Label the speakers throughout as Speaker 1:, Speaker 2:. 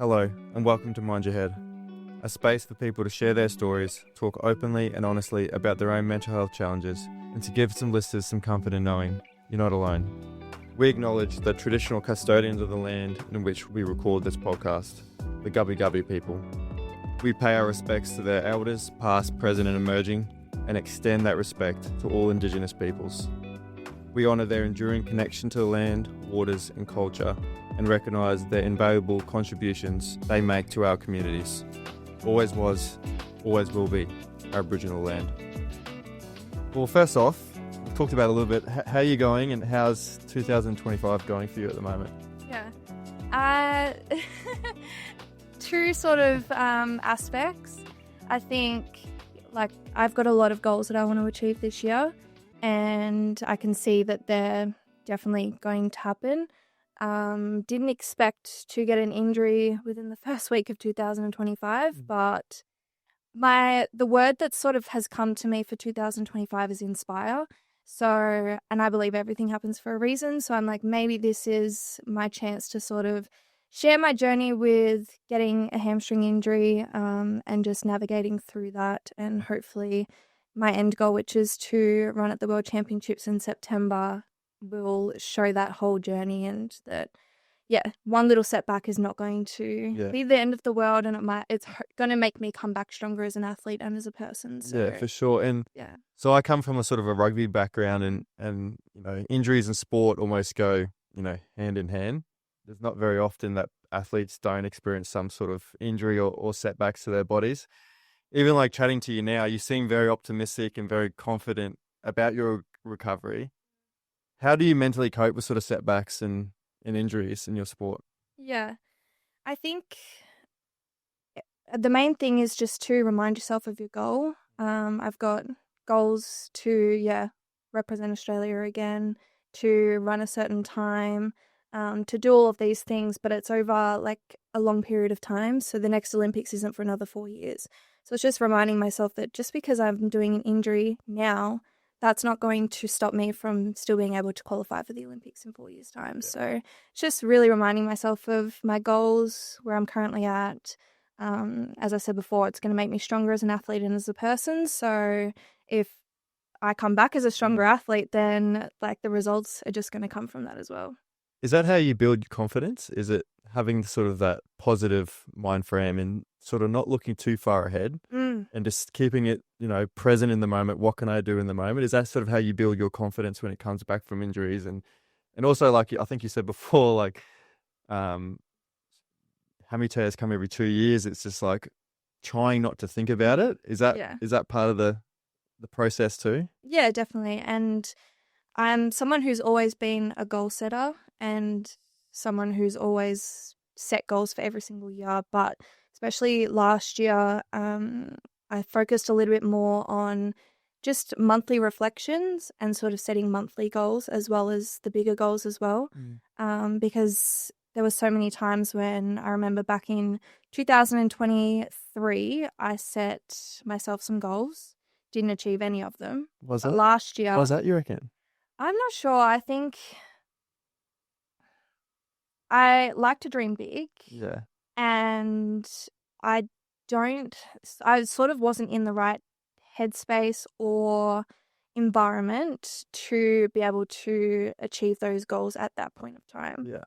Speaker 1: Hello, and welcome to Mind Your Head, a space for people to share their stories, talk openly and honestly about their own mental health challenges, and to give some listeners some comfort in knowing you're not alone. We acknowledge the traditional custodians of the land in which we record this podcast, the Gubbi Gubbi people. We pay our respects to their elders, past, present and emerging, and extend that respect to all Indigenous peoples. We honour their enduring connection to the land, waters and culture, and recognise their invaluable contributions they make to our communities. Always was, always will be Aboriginal land. Well, first off, we've talked about a little bit, how are you going and how's 2025 going for you at the moment?
Speaker 2: Yeah. Two sort of aspects. I think, I've got a lot of goals that I want to achieve this year, and I can see that they're definitely going to happen. Didn't expect to get an injury within the first week of 2025, but the word that sort of has come to me for 2025 is inspire. So, and I believe everything happens for a reason. So I'm like, maybe this is my chance to sort of share my journey with getting a hamstring injury, and just navigating through that, and hopefully my end goal, which is to run at the World Championships in September, will show that whole journey, and that, one little setback is not going to be the end of the world, and it's going to make me come back stronger as an athlete and as a person. So,
Speaker 1: yeah, for sure. And so I come from a sort of a rugby background, and injuries and sport almost go, hand in hand. There's not very often that athletes don't experience some sort of injury or setbacks to their bodies. Even like chatting to you now, you seem very optimistic and very confident about your recovery. How do you mentally cope with sort of setbacks and injuries in your sport?
Speaker 2: Yeah, I think the main thing is just to remind yourself of your goal. I've got goals to, represent Australia again, to run a certain time, to do all of these things, but it's over like a long period of time. So the next Olympics isn't for another 4 years. So it's just reminding myself that just because I'm doing an injury now, that's not going to stop me from still being able to qualify for the Olympics in 4 years' time. Yeah. So it's just really reminding myself of my goals, where I'm currently at. As I said before, it's going to make me stronger as an athlete and as a person. So if I come back as a stronger athlete, then the results are just going to come from that as well.
Speaker 1: Is that how you build your confidence? Is it having sort of that positive mind frame and sort of not looking too far ahead and just keeping it, present in the moment? What can I do in the moment? Is that sort of how you build your confidence when it comes back from injuries? And also, like I think you said before, how many tears come every 2 years? It's just like trying not to think about it. Is that part of the process too?
Speaker 2: Yeah, definitely. And I'm someone who's always been a goal setter and someone who's always set goals for every single year. But especially last year, I focused a little bit more on just monthly reflections and sort of setting monthly goals as well as the bigger goals as well. Because there were so many times when I remember back in 2023, I set myself some goals, didn't achieve any of them.
Speaker 1: Was it?
Speaker 2: Last year.
Speaker 1: Was that, you reckon?
Speaker 2: I'm not sure. I think I like to dream big.
Speaker 1: Yeah.
Speaker 2: And I sort of wasn't in the right headspace or environment to be able to achieve those goals at that point of time.
Speaker 1: Yeah.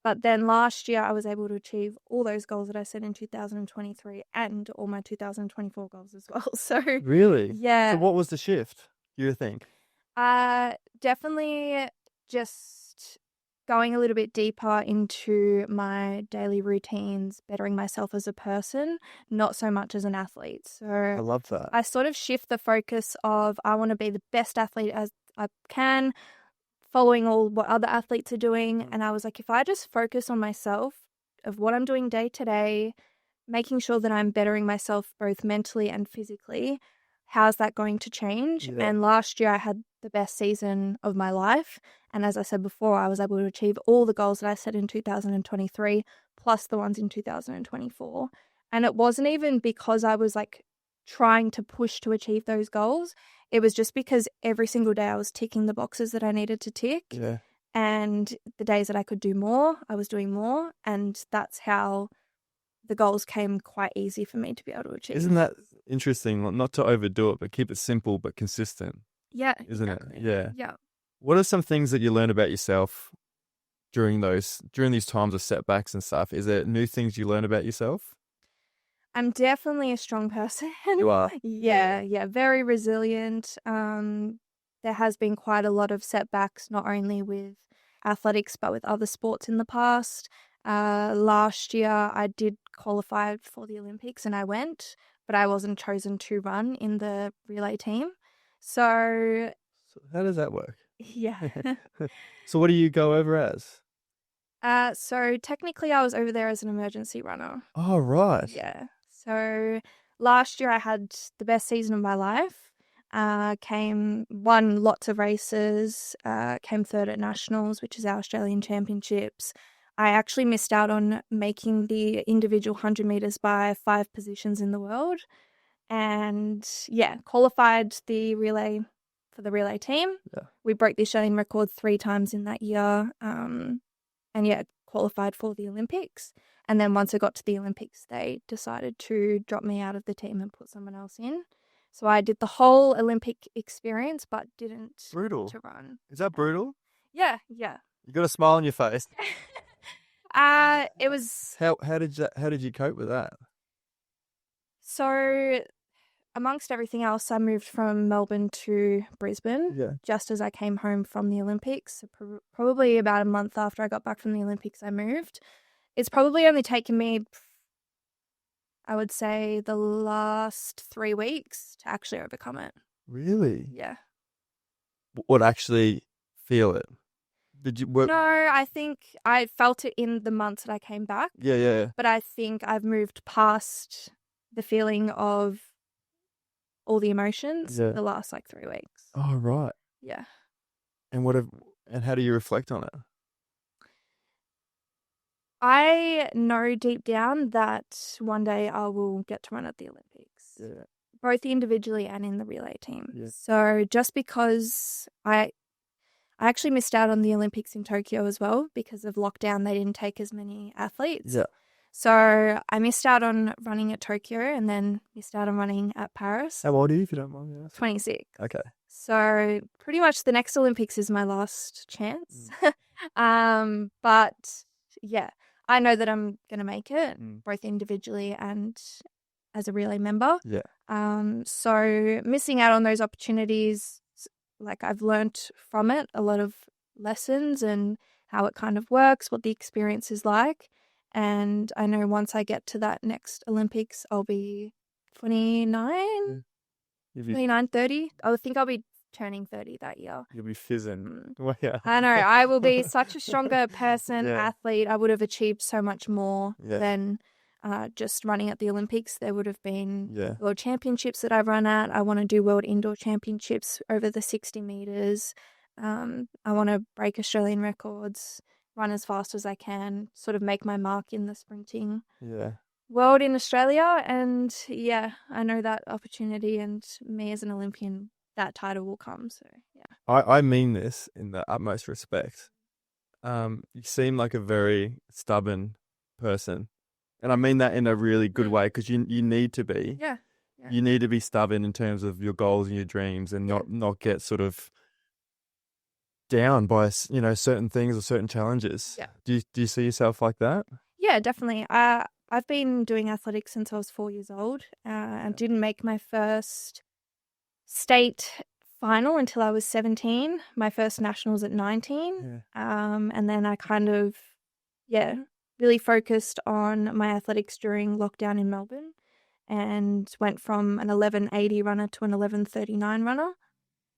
Speaker 2: But then last year I was able to achieve all those goals that I set in 2023 and all my 2024 goals as well. So
Speaker 1: really?
Speaker 2: Yeah.
Speaker 1: So what was the shift, you think?
Speaker 2: Definitely just going a little bit deeper into my daily routines, bettering myself as a person, not so much as an athlete. So
Speaker 1: I love that.
Speaker 2: I sort of shift the focus of I want to be the best athlete as I can, following all what other athletes are doing. And I was like, if I just focus on myself, of what I'm doing day to day, making sure that I'm bettering myself both mentally and physically, how's that going to change?
Speaker 1: Yeah.
Speaker 2: And last year I had the best season of my life. And as I said before, I was able to achieve all the goals that I set in 2023, plus the ones in 2024. And it wasn't even because I was trying to push to achieve those goals. It was just because every single day I was ticking the boxes that I needed to tick.
Speaker 1: Yeah.
Speaker 2: And the days that I could do more, I was doing more. And that's how the goals came quite easy for me to be able to achieve.
Speaker 1: Isn't that interesting? Not to overdo it, but keep it simple but consistent.
Speaker 2: Yeah.
Speaker 1: Isn't
Speaker 2: exactly.
Speaker 1: it? Yeah.
Speaker 2: Yeah.
Speaker 1: What are some things that you learn about yourself during these times of setbacks and stuff? Is there new things you learn about yourself?
Speaker 2: I'm definitely a strong person.
Speaker 1: You are.
Speaker 2: Yeah. Very resilient. There has been quite a lot of setbacks, not only with athletics, but with other sports in the past. Last year, I did qualify for the Olympics and I went, but I wasn't chosen to run in the relay team. So,
Speaker 1: So how does that work?
Speaker 2: yeah.
Speaker 1: So what do you go over as?
Speaker 2: So technically I was over there as an emergency runner.
Speaker 1: Oh, right.
Speaker 2: Yeah. So last year I had the best season of my life. Won lots of races, came third at Nationals, which is our Australian Championships. I actually missed out on making the individual 100 meters by 5 positions in the world. And yeah, qualified for the relay team.
Speaker 1: Yeah.
Speaker 2: We broke the Australian record 3 times in that year. And yeah, qualified for the Olympics. And then once I got to the Olympics, they decided to drop me out of the team and put someone else in. So I did the whole Olympic experience, but didn't
Speaker 1: Brutal.
Speaker 2: to run.
Speaker 1: Is that brutal?
Speaker 2: Yeah.
Speaker 1: You got a smile on your face.
Speaker 2: It was
Speaker 1: How did you cope with that?
Speaker 2: so. Amongst everything else, I moved from Melbourne to Brisbane just as I came home from the Olympics. So probably about a month after I got back from the Olympics, I moved. It's probably only taken me, I would say, the last 3 weeks to actually overcome it.
Speaker 1: Really?
Speaker 2: Yeah.
Speaker 1: What actually feel it? Did you work?
Speaker 2: No, I think I felt it in the months that I came back.
Speaker 1: Yeah.
Speaker 2: But I think I've moved past the feeling of all the emotions the last 3 weeks.
Speaker 1: Oh, right.
Speaker 2: Yeah.
Speaker 1: And how do you reflect on it?
Speaker 2: I know deep down that one day I will get to run at the Olympics.
Speaker 1: Yeah.
Speaker 2: Both individually and in the relay team.
Speaker 1: Yeah.
Speaker 2: So just because I actually missed out on the Olympics in Tokyo as well because of lockdown, they didn't take as many athletes.
Speaker 1: Yeah.
Speaker 2: So I missed out on running at Tokyo and then missed out on running at Paris.
Speaker 1: How old are you, if you don't mind me asking?
Speaker 2: 26.
Speaker 1: Okay.
Speaker 2: So pretty much the next Olympics is my last chance. But yeah, I know that I'm going to make it, both individually and as a relay member.
Speaker 1: Yeah.
Speaker 2: So missing out on those opportunities, I've learnt from it a lot of lessons and how it kind of works, what the experience is like. And I know once I get to that next Olympics, I'll be 29, 30. I think I'll be turning 30 that year.
Speaker 1: You'll be fizzing. Well, yeah.
Speaker 2: I know. I will be such a stronger person, athlete. I would have achieved so much more than just running at the Olympics. There would have been World Championships that I've run at. I want to do World Indoor Championships over the 60 meters. I want to break Australian records, run as fast as I can, sort of make my mark in the sprinting world in Australia. And yeah, I know that opportunity and me as an Olympian, that title will come. So yeah.
Speaker 1: I mean this in the utmost respect. You seem like a very stubborn person. And I mean that in a really good way because you need to be.
Speaker 2: Yeah.
Speaker 1: You need to be stubborn in terms of your goals and your dreams and not get sort of down by, certain things or certain challenges.
Speaker 2: Yeah.
Speaker 1: Do you see yourself like that?
Speaker 2: Yeah, definitely. I've been doing athletics since I was 4 years old. I didn't make my first state final until I was 17. My first nationals at 19. And then I kind of, really focused on my athletics during lockdown in Melbourne and went from an 11:80 runner to an 11:39 runner.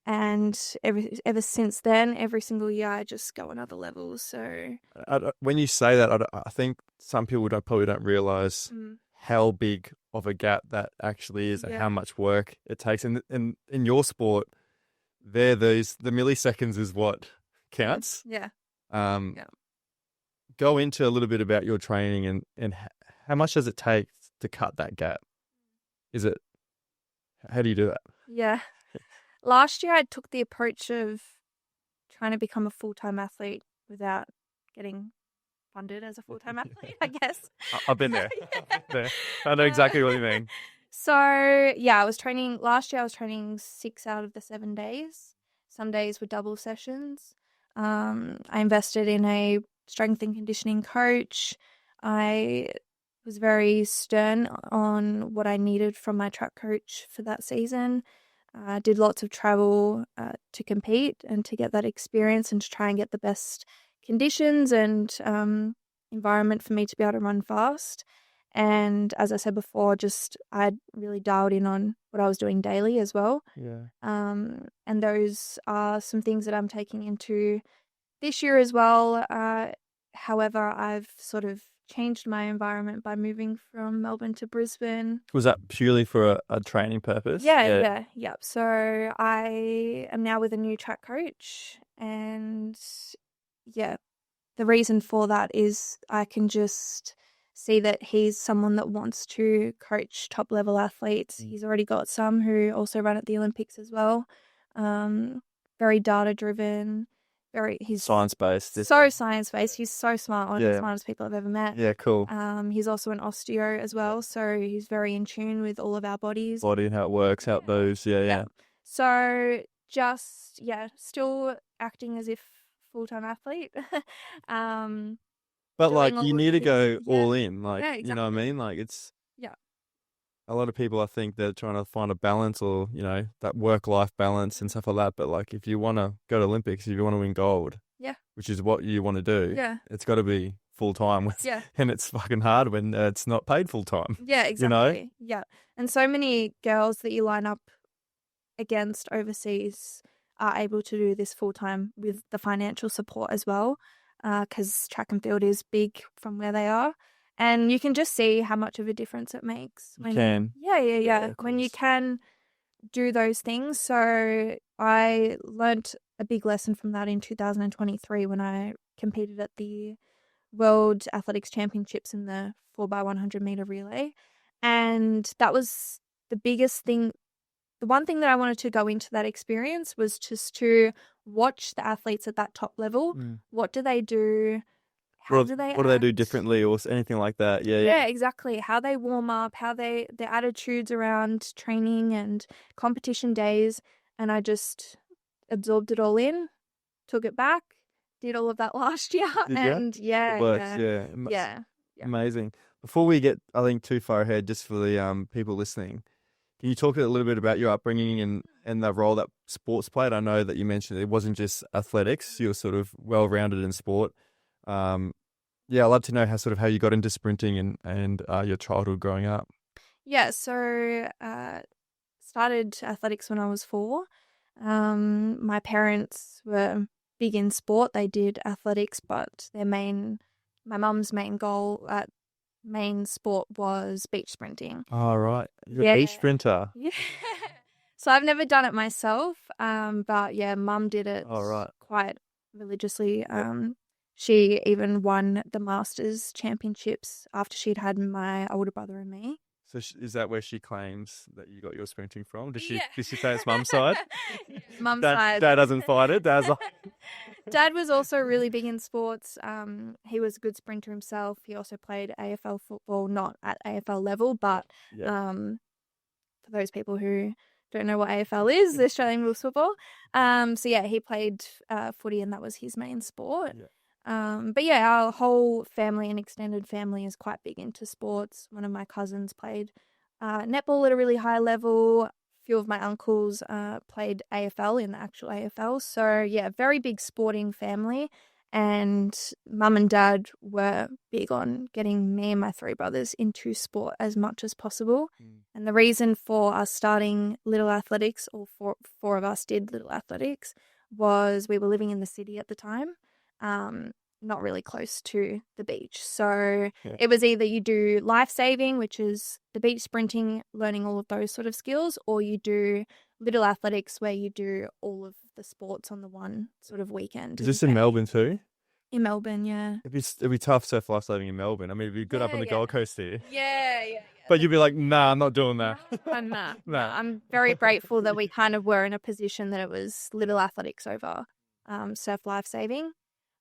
Speaker 2: And ever since then, every single year, I just go another level. So
Speaker 1: when you say that, I think some people probably don't realize how big of a gap that actually is and how much work it takes. And in your sport, the milliseconds is what counts.
Speaker 2: Yeah.
Speaker 1: Go into a little bit about your training and how much does it take to cut that gap? How do you do that?
Speaker 2: Yeah. Last year, I took the approach of trying to become a full-time athlete without getting funded as a full-time athlete, I guess.
Speaker 1: I've been there. there. I know exactly what you mean.
Speaker 2: So yeah, I was training last year. I was training 6 out of the 7 days. Some days were double sessions. I invested in a strength and conditioning coach. I was very stern on what I needed from my track coach for that season. Did lots of travel to compete and to get that experience and to try and get the best conditions and environment for me to be able to run fast. And as I said before, just I really dialed in on what I was doing daily as well.
Speaker 1: Yeah.
Speaker 2: And those are some things that I'm taking into this year as well. However, I've sort of changed my environment by moving from Melbourne to Brisbane.
Speaker 1: Was that purely for a training purpose?
Speaker 2: Yeah. So I am now with a new track coach, and yeah, the reason for that is I can just see that he's someone that wants to coach top level athletes. He's already got some who also run at the Olympics as well. Very data driven. He's
Speaker 1: Science-based.
Speaker 2: so science-based. He's so smart, one of the
Speaker 1: Yeah.
Speaker 2: smartest people I've ever met.
Speaker 1: Yeah, cool.
Speaker 2: He's also an osteo as well, so he's very in tune with all of our bodies.
Speaker 1: Body and how it works, how it moves. Yeah.
Speaker 2: So just, still acting as if full-time athlete.
Speaker 1: But
Speaker 2: doing
Speaker 1: like
Speaker 2: all
Speaker 1: you
Speaker 2: of
Speaker 1: need to
Speaker 2: the
Speaker 1: go
Speaker 2: things.
Speaker 1: all in. Like,
Speaker 2: Yeah,
Speaker 1: you know what I
Speaker 2: exactly.
Speaker 1: mean? Like it's
Speaker 2: Yeah.
Speaker 1: a lot of people, I think they're trying to find a balance or, that work-life balance and stuff like that. But like if you want to go to Olympics, if you want to win gold,
Speaker 2: Yeah.
Speaker 1: which is what you want to do,
Speaker 2: Yeah.
Speaker 1: it's got to be full-time.
Speaker 2: Yeah.
Speaker 1: And it's fucking hard when it's not paid full-time.
Speaker 2: Yeah,
Speaker 1: You know?
Speaker 2: exactly. Yeah. And so many girls that you line up against overseas are able to do this full-time with the financial support as well, because track and field is big from where they are. And you can just see how much of a difference it makes.
Speaker 1: You can.
Speaker 2: Yeah.
Speaker 1: of
Speaker 2: When you
Speaker 1: course.
Speaker 2: can do those things. So I learnt a big lesson from that in 2023 when I competed at the World Athletics Championships in the 4x100 meter relay. And that was the biggest thing. The one thing that I wanted to go into that experience was just to watch the athletes at that top level. What do they do? How do they
Speaker 1: What do they do
Speaker 2: act?
Speaker 1: differently or anything like that? Yeah.
Speaker 2: Yeah, exactly. How they warm up, their attitudes around training and competition days. And I just absorbed it all in, took it back, did all of that last year.
Speaker 1: Did ya?
Speaker 2: And
Speaker 1: It works, yeah.
Speaker 2: Yeah.
Speaker 1: Amazing. Before we get, I think, too far ahead, just for the people listening, can you talk a little bit about your upbringing and the role that sports played? I know that you mentioned it wasn't just athletics; you were sort of well-rounded in sport. Yeah, I'd love to know how you got into sprinting and your childhood growing up.
Speaker 2: Yeah, so started athletics when I was 4. My parents were big in sport. They did athletics, but my mum's main sport was beach sprinting.
Speaker 1: Oh, right. You're a beach sprinter.
Speaker 2: Yeah. So I've never done it myself, but yeah, mum did it quite religiously. She even won the Masters championships after she'd had my older brother and me.
Speaker 1: So is that where she claims that you got your sprinting from? Did she
Speaker 2: Yeah.
Speaker 1: say it's mum's side?
Speaker 2: Mum's
Speaker 1: Dad,
Speaker 2: side.
Speaker 1: Dad doesn't fight it. Dad's like...
Speaker 2: Dad was also really big in sports. He was a good sprinter himself. He also played AFL football, not at AFL level, but for those people who don't know what AFL is, the Australian Rules Football. So yeah, he played footy and that was his main sport.
Speaker 1: Yeah.
Speaker 2: But yeah, our whole family and extended family is quite big into sports. One of my cousins played netball at a really high level. A few of my uncles played AFL in the actual AFL. So yeah, very big sporting family. And mum and dad were big on getting me and my 3 brothers into sport as much as possible. And the reason for us starting Little Athletics, all four of us did Little Athletics, was we were living in the city at the time. Not really close to the beach. So it was either you do life saving, which is the beach sprinting, learning all of those sort of skills, or you do Little Athletics where you do all of the sports on the one sort of weekend.
Speaker 1: Is this in Melbourne too?
Speaker 2: In Melbourne, yeah.
Speaker 1: It'd be tough surf life saving in Melbourne. I mean, it'd be good up on the Gold Coast here.
Speaker 2: Yeah.
Speaker 1: But you'd be like, nah, I'm not doing that.
Speaker 2: Nah.
Speaker 1: Nah.
Speaker 2: I'm very grateful that we kind of were in a position that it was Little Athletics over surf life saving.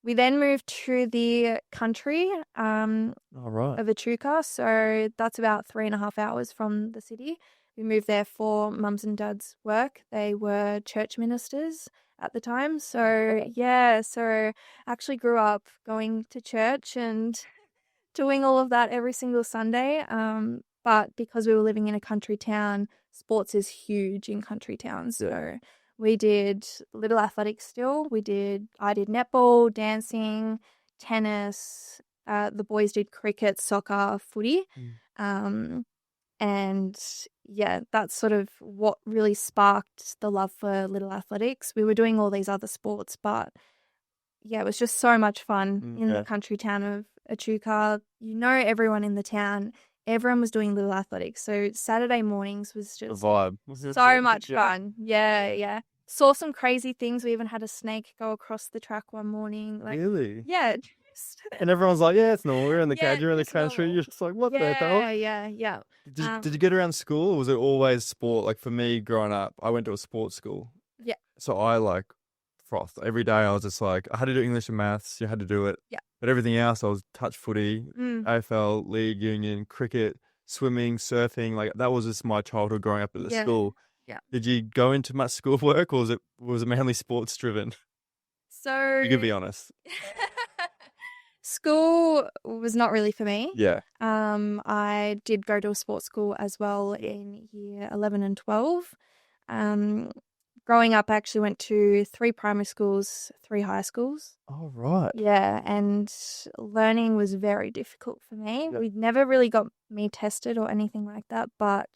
Speaker 2: We then moved to the country
Speaker 1: All right.
Speaker 2: of Echuca, so that's about 3.5 hours from the city. We moved there for mums and dad's work. They were church ministers at the time. So, yeah, so I actually grew up going to church and doing all of that every single Sunday. But because we were living in a country town, sports is huge in country towns. So we did little athletics still. I did netball, dancing, tennis. The boys did cricket, soccer, footy. And yeah, that's sort of what really sparked the love for little athletics. We were doing all these other sports, but yeah, it was just so much fun in the country town of Echuca. You know everyone in the town. Everyone was doing little athletics. So Saturday mornings was
Speaker 1: A
Speaker 2: just
Speaker 1: vibe.
Speaker 2: so much fun. Yeah. Saw some crazy things. We even had a snake go across the track one morning. Like,
Speaker 1: Really?
Speaker 2: yeah.
Speaker 1: And everyone's like, yeah, it's normal. We're in the
Speaker 2: Yeah,
Speaker 1: you're in the
Speaker 2: it's
Speaker 1: country.
Speaker 2: normal.
Speaker 1: You're just like, what the hell?
Speaker 2: Yeah.
Speaker 1: Did you get around school, or was it always sport? Like for me, growing up, I went to a sports school.
Speaker 2: Yeah.
Speaker 1: So I like frothed every day. I was just like, I had to do English and maths. You had to do it.
Speaker 2: Yeah.
Speaker 1: But everything else, I was touch footy, AFL, league, union, cricket, swimming, surfing. Like that was just my childhood growing up at the school.
Speaker 2: Yeah.
Speaker 1: Did you go into much schoolwork, or was it mainly sports driven?
Speaker 2: So
Speaker 1: You can be honest.
Speaker 2: school was not really for me.
Speaker 1: Yeah.
Speaker 2: I did go to a sports school as well in year 11 and 12. Growing up, I actually went to 3 primary schools, 3 high schools.
Speaker 1: Oh, right.
Speaker 2: Yeah, and learning was very difficult for me.
Speaker 1: Yeah.
Speaker 2: We never really got me tested or anything like that, but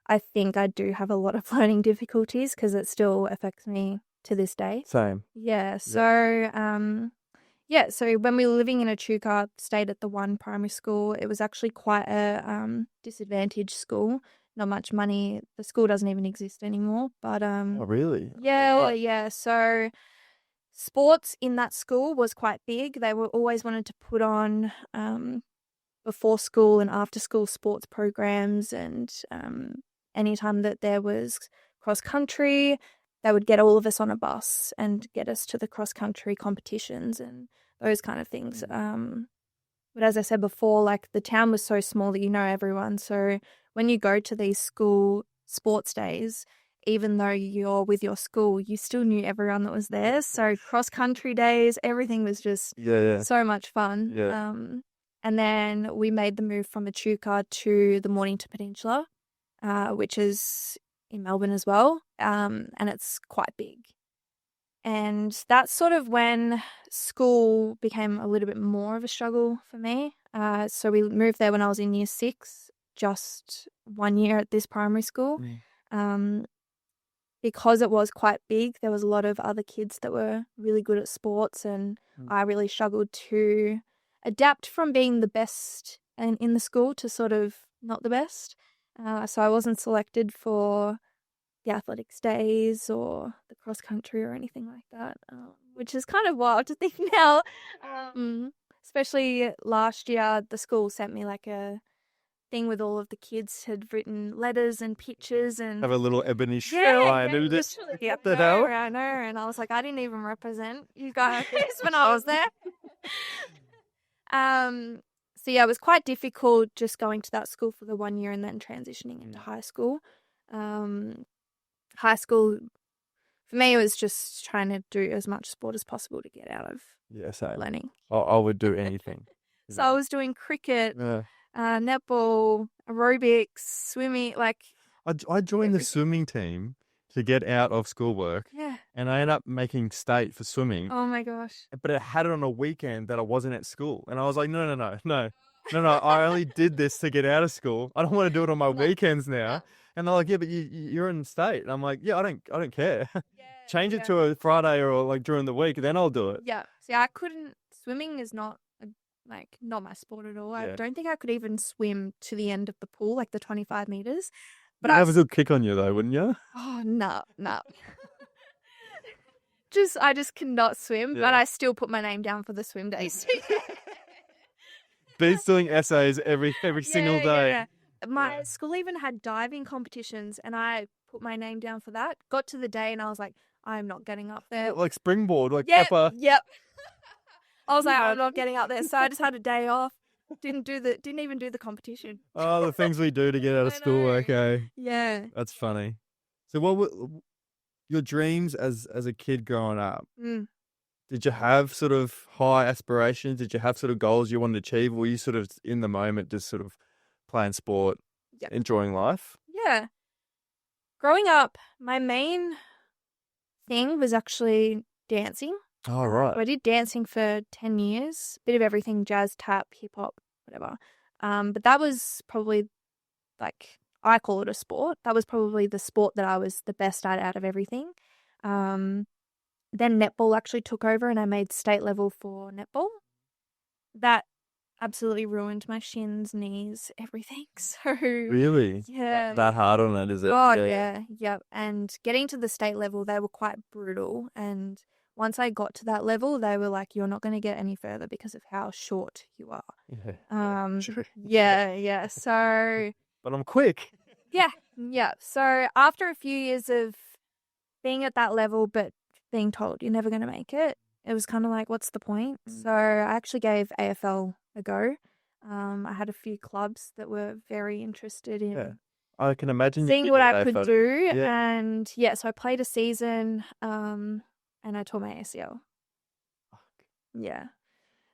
Speaker 2: I think I do have a lot of learning difficulties because it still affects me to this day.
Speaker 1: Same.
Speaker 2: Yeah, so so when we were living in Echuca, stayed at the one primary school. It was actually quite a disadvantaged school. Not much money. The school doesn't even exist anymore. But
Speaker 1: Oh, really?
Speaker 2: yeah. So sports in that school was quite big. They were always wanted to put on before school and after school sports programs, and anytime that there was cross country, they would get all of us on a bus and get us to the cross country competitions and those kind of things. But as I said before, like the town was so small that you know everyone. So when you go to these school sports days, even though you're with your school, you still knew everyone that was there. So cross country days, everything was just so much fun.
Speaker 1: Yeah.
Speaker 2: And then we made the move from Echuca to the Mornington Peninsula, which is in Melbourne as well. And it's quite big. And that's sort of when school became a little bit more of a struggle for me. So we moved there when I was in year 6, just 1 year at this primary school. Because it was quite big, there was a lot of other kids that were really good at sports, and I really struggled to adapt from being the best in the school to sort of not the best. So I wasn't selected for the athletics days or the cross country or anything like that, which is kind of wild to think now. Especially last year, the school sent me like a thing with all of the kids had written letters and pictures and
Speaker 1: Have a little ebony
Speaker 2: yeah,
Speaker 1: shrine.
Speaker 2: literally,
Speaker 1: What the hell?
Speaker 2: I know, and I was like, I didn't even represent you guys when I was there. So yeah, it was quite difficult just going to that school for the 1 year and then transitioning into high school. High school, for me, it was just trying to do as much sport as possible to get out of learning.
Speaker 1: I would do anything.
Speaker 2: So I was doing cricket, netball, aerobics, swimming, like
Speaker 1: I joined the swimming team to get out of schoolwork.
Speaker 2: Yeah.
Speaker 1: And I ended up making state for swimming.
Speaker 2: Oh my gosh.
Speaker 1: But it had it on a weekend that I wasn't at school. And I was like, no. I only did this to get out of school. I don't want to do it on my weekends now. And they're like, yeah, but you're in state. And I'm like, yeah, I don't care. Change it to a Friday or like during the week, then I'll do it.
Speaker 2: Yeah. See, I couldn't. Swimming is not not my sport at all. I don't think I could even swim to the end of the pool, like the 25 meters. But
Speaker 1: You'd have a good kick on you though, wouldn't you?
Speaker 2: Oh no. I just cannot swim, but I still put my name down for the swim days.
Speaker 1: Beats doing essays every single day.
Speaker 2: Yeah. My school even had diving competitions, and I put my name down for that. Got to the day, and I was like, I'm not getting up there.
Speaker 1: Like springboard, like
Speaker 2: Yep,
Speaker 1: pepper.
Speaker 2: Yep. I was like, I'm not getting out there. So I just had a day off. Didn't even do the competition.
Speaker 1: Oh, the things we do to get out of
Speaker 2: I
Speaker 1: school.
Speaker 2: know.
Speaker 1: Okay.
Speaker 2: Yeah.
Speaker 1: That's funny. So what were your dreams as a kid growing up? Did you have sort of high aspirations? Did you have sort of goals you wanted to achieve? Or were you sort of in the moment just sort of playing sport, enjoying life?
Speaker 2: Yeah. Growing up, my main thing was actually dancing.
Speaker 1: Oh, right.
Speaker 2: So I did dancing for 10 years, bit of everything, jazz, tap, hip hop, whatever. But that was probably like, I call it a sport. That was probably the sport that I was the best at out of everything. Then netball actually took over and I made state level for netball. That absolutely ruined my shins, knees, everything. So
Speaker 1: Really?
Speaker 2: yeah.
Speaker 1: That hard on it, is it?
Speaker 2: God, yeah. Yep. And getting to the state level, they were quite brutal. And once I got to that level, they were like, you're not going to get any further because of how short you are. Yeah. So,
Speaker 1: but I'm quick.
Speaker 2: yeah. So after a few years of being at that level, but being told you're never going to make it, it was kind of like, what's the point? So I actually gave AFL a go. I had a few clubs that were very interested in
Speaker 1: I can imagine
Speaker 2: seeing what I could do.
Speaker 1: Yeah.
Speaker 2: And so I played a season and I tore my ACL. Yeah.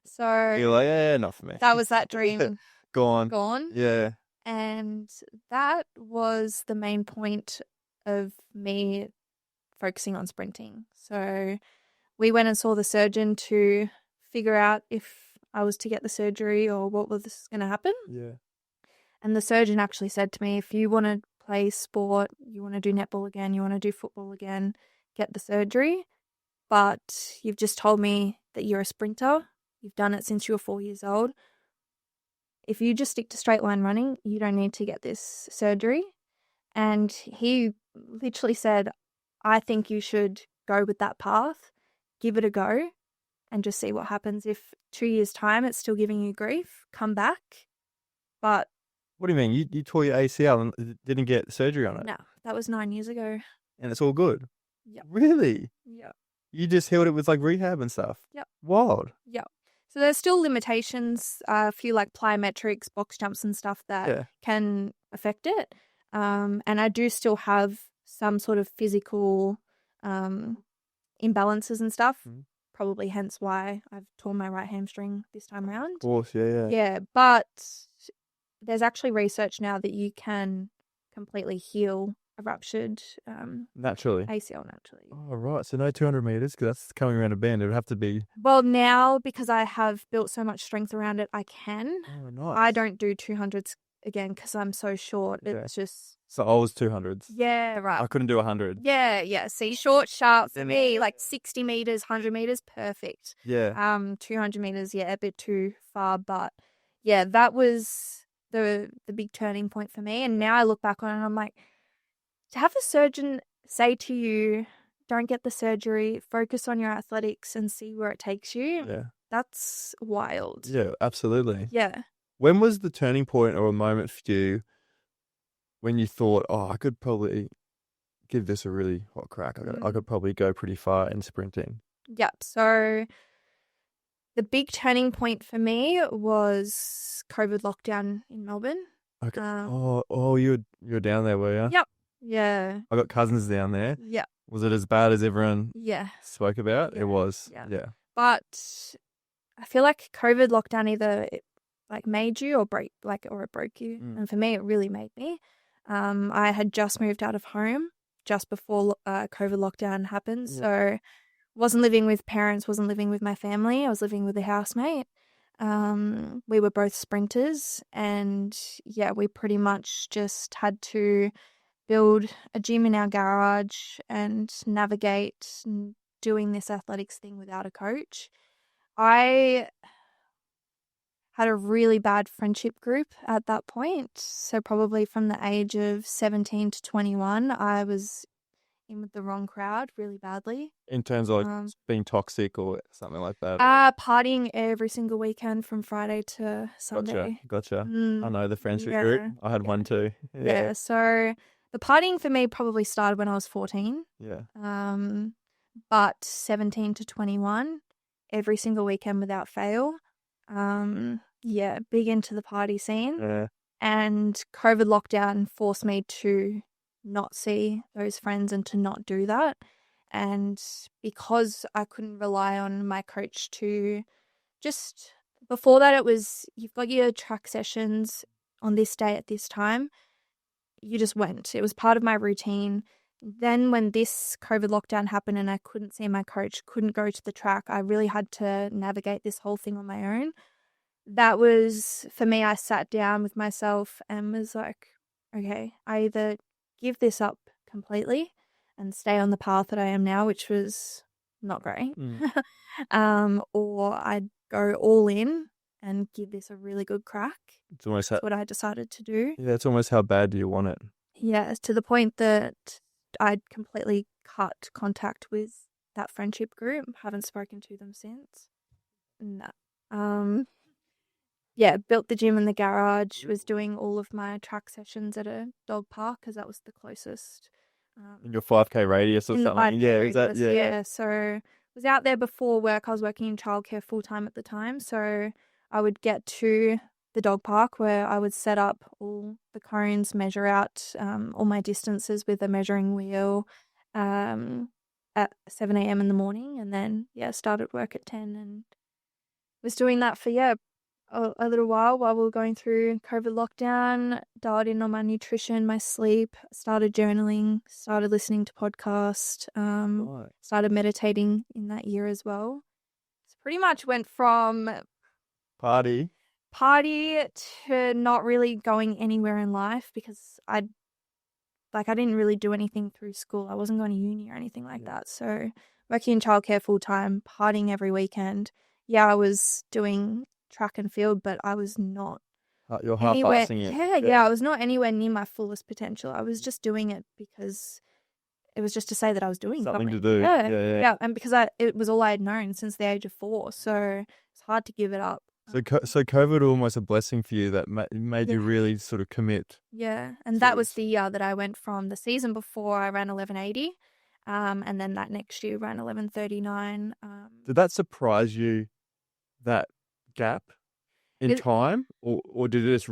Speaker 2: So
Speaker 1: you're like, yeah, not for me.
Speaker 2: that was that dream
Speaker 1: Gone. Yeah.
Speaker 2: And that was the main point of me focusing on sprinting. So we went and saw the surgeon to figure out if I was to get the surgery or what was going to happen.
Speaker 1: Yeah.
Speaker 2: And the surgeon actually said to me, if you want to play sport, you want to do netball again, you want to do football again, get the surgery. But you've just told me that you're a sprinter. You've done it since you were 4 years old. If you just stick to straight line running, you don't need to get this surgery. And he literally said, I think you should go with that path, give it a go, and just see what happens. If 2 years' time it's still giving you grief, come back. But
Speaker 1: what do you mean? You tore your ACL and didn't get surgery on it?
Speaker 2: No, that was 9 years ago.
Speaker 1: And it's all good?
Speaker 2: Yep.
Speaker 1: Really?
Speaker 2: Yep.
Speaker 1: You just healed it with like rehab and stuff?
Speaker 2: Yep.
Speaker 1: Wild.
Speaker 2: Yep. So there's still limitations, a few like plyometrics, box jumps and stuff that can affect it. And I do still have some sort of physical imbalances and stuff. Probably hence why I've torn my right hamstring this time around.
Speaker 1: Of course, yeah.
Speaker 2: Yeah, but there's actually research now that you can completely heal a ruptured
Speaker 1: naturally.
Speaker 2: ACL naturally.
Speaker 1: Oh, right. So no 200 meters because that's coming around a bend. It would have to be.
Speaker 2: Well, now because I have built so much strength around it, I can.
Speaker 1: Oh, nice.
Speaker 2: I don't do 200s again because I'm so short.
Speaker 1: Okay.
Speaker 2: It's just.
Speaker 1: So I was 200s.
Speaker 2: Yeah, right.
Speaker 1: I couldn't do 100.
Speaker 2: Yeah. See, short, sharp for me, like 60 meters, 100 meters, perfect.
Speaker 1: Yeah.
Speaker 2: 200 meters, a bit too far, but yeah, that was the big turning point for me. And now I look back on it and I'm like, to have a surgeon say to you, don't get the surgery, focus on your athletics and see where it takes you.
Speaker 1: Yeah.
Speaker 2: That's wild.
Speaker 1: Yeah, absolutely.
Speaker 2: Yeah.
Speaker 1: When was the turning point or a moment for you when you thought, oh, I could probably give this a really hot crack? I could probably go pretty far in sprinting.
Speaker 2: Yep. So the big turning point for me was COVID lockdown in Melbourne.
Speaker 1: Okay. You were down there, were you?
Speaker 2: Yep. Yeah.
Speaker 1: I got cousins down there.
Speaker 2: Yep.
Speaker 1: Was it as bad as everyone spoke about?
Speaker 2: Yeah.
Speaker 1: It was.
Speaker 2: Yeah. But I feel like COVID lockdown either made you or it broke you. And for me, it really made me. I had just moved out of home just before COVID lockdown happened. Yeah. So wasn't living with parents, wasn't living with my family. I was living with a housemate. We were both sprinters and we pretty much just had to build a gym in our garage and navigate doing this athletics thing without a coach. I had a really bad friendship group at that point. So probably from the age of 17 to 21, I was in with the wrong crowd really badly.
Speaker 1: In terms of being toxic or something like that?
Speaker 2: Partying every single weekend from Friday to Sunday.
Speaker 1: Gotcha. I know the friendship group. I had one too.
Speaker 2: Yeah. So the partying for me probably started when I was 14.
Speaker 1: Yeah.
Speaker 2: But 17 to 21, every single weekend without fail. Yeah, big into the party scene.
Speaker 1: Yeah.
Speaker 2: And COVID lockdown forced me to not see those friends and to not do that. And because I couldn't rely on my coach to just, before that, it was, you've got your track sessions on this day at this time. You just went. It was part of my routine. Then when this COVID lockdown happened and I couldn't see my coach, couldn't go to the track, I really had to navigate this whole thing on my own. That was, for me, I sat down with myself and was like, okay, I either give this up completely and stay on the path that I am now, which was not great, or I'd go all in and give this a really good crack.
Speaker 1: It's almost
Speaker 2: That's what I decided to do.
Speaker 1: yeah, it's almost how bad do you want it?
Speaker 2: Yeah, to the point that I'd completely cut contact with that friendship group. Haven't spoken to them since. No. Yeah, built the gym in the garage, was doing all of my track sessions at a dog park because that was the closest.
Speaker 1: In your 5K radius or
Speaker 2: in the
Speaker 1: something?
Speaker 2: 5K
Speaker 1: Yeah, is that,
Speaker 2: radius,
Speaker 1: yeah.
Speaker 2: yeah. So was out there before work. I was working in childcare full time at the time. So I would get to the dog park where I would set up all the cones, measure out all my distances with a measuring wheel at 7 a.m. in the morning. And then, yeah, started work at 10 and was doing that for, a little while we were going through COVID lockdown, dialed in on my nutrition, my sleep, started journaling, started listening to podcasts,
Speaker 1: Right.
Speaker 2: started meditating in that year as well. So pretty much went from
Speaker 1: Party.
Speaker 2: to not really going anywhere in life because I didn't really do anything through school. I wasn't going to uni or anything like that. So working in childcare full time, partying every weekend. Yeah, I was doing track and field, but I was not
Speaker 1: You're
Speaker 2: anywhere.
Speaker 1: half-assing it.
Speaker 2: Yeah, I was not anywhere near my fullest potential. I was just doing it because it was just to say that I was doing
Speaker 1: Something
Speaker 2: something.
Speaker 1: to do. Yeah.
Speaker 2: And because it was all I had known since the age of 4, so it's hard to give it up.
Speaker 1: So COVID was almost a blessing for you that made you really sort of commit.
Speaker 2: Yeah, and that was the year that I went from the season before I ran 1180, and then that next year ran 1139.
Speaker 1: Did that surprise you, that gap in time, or did it just,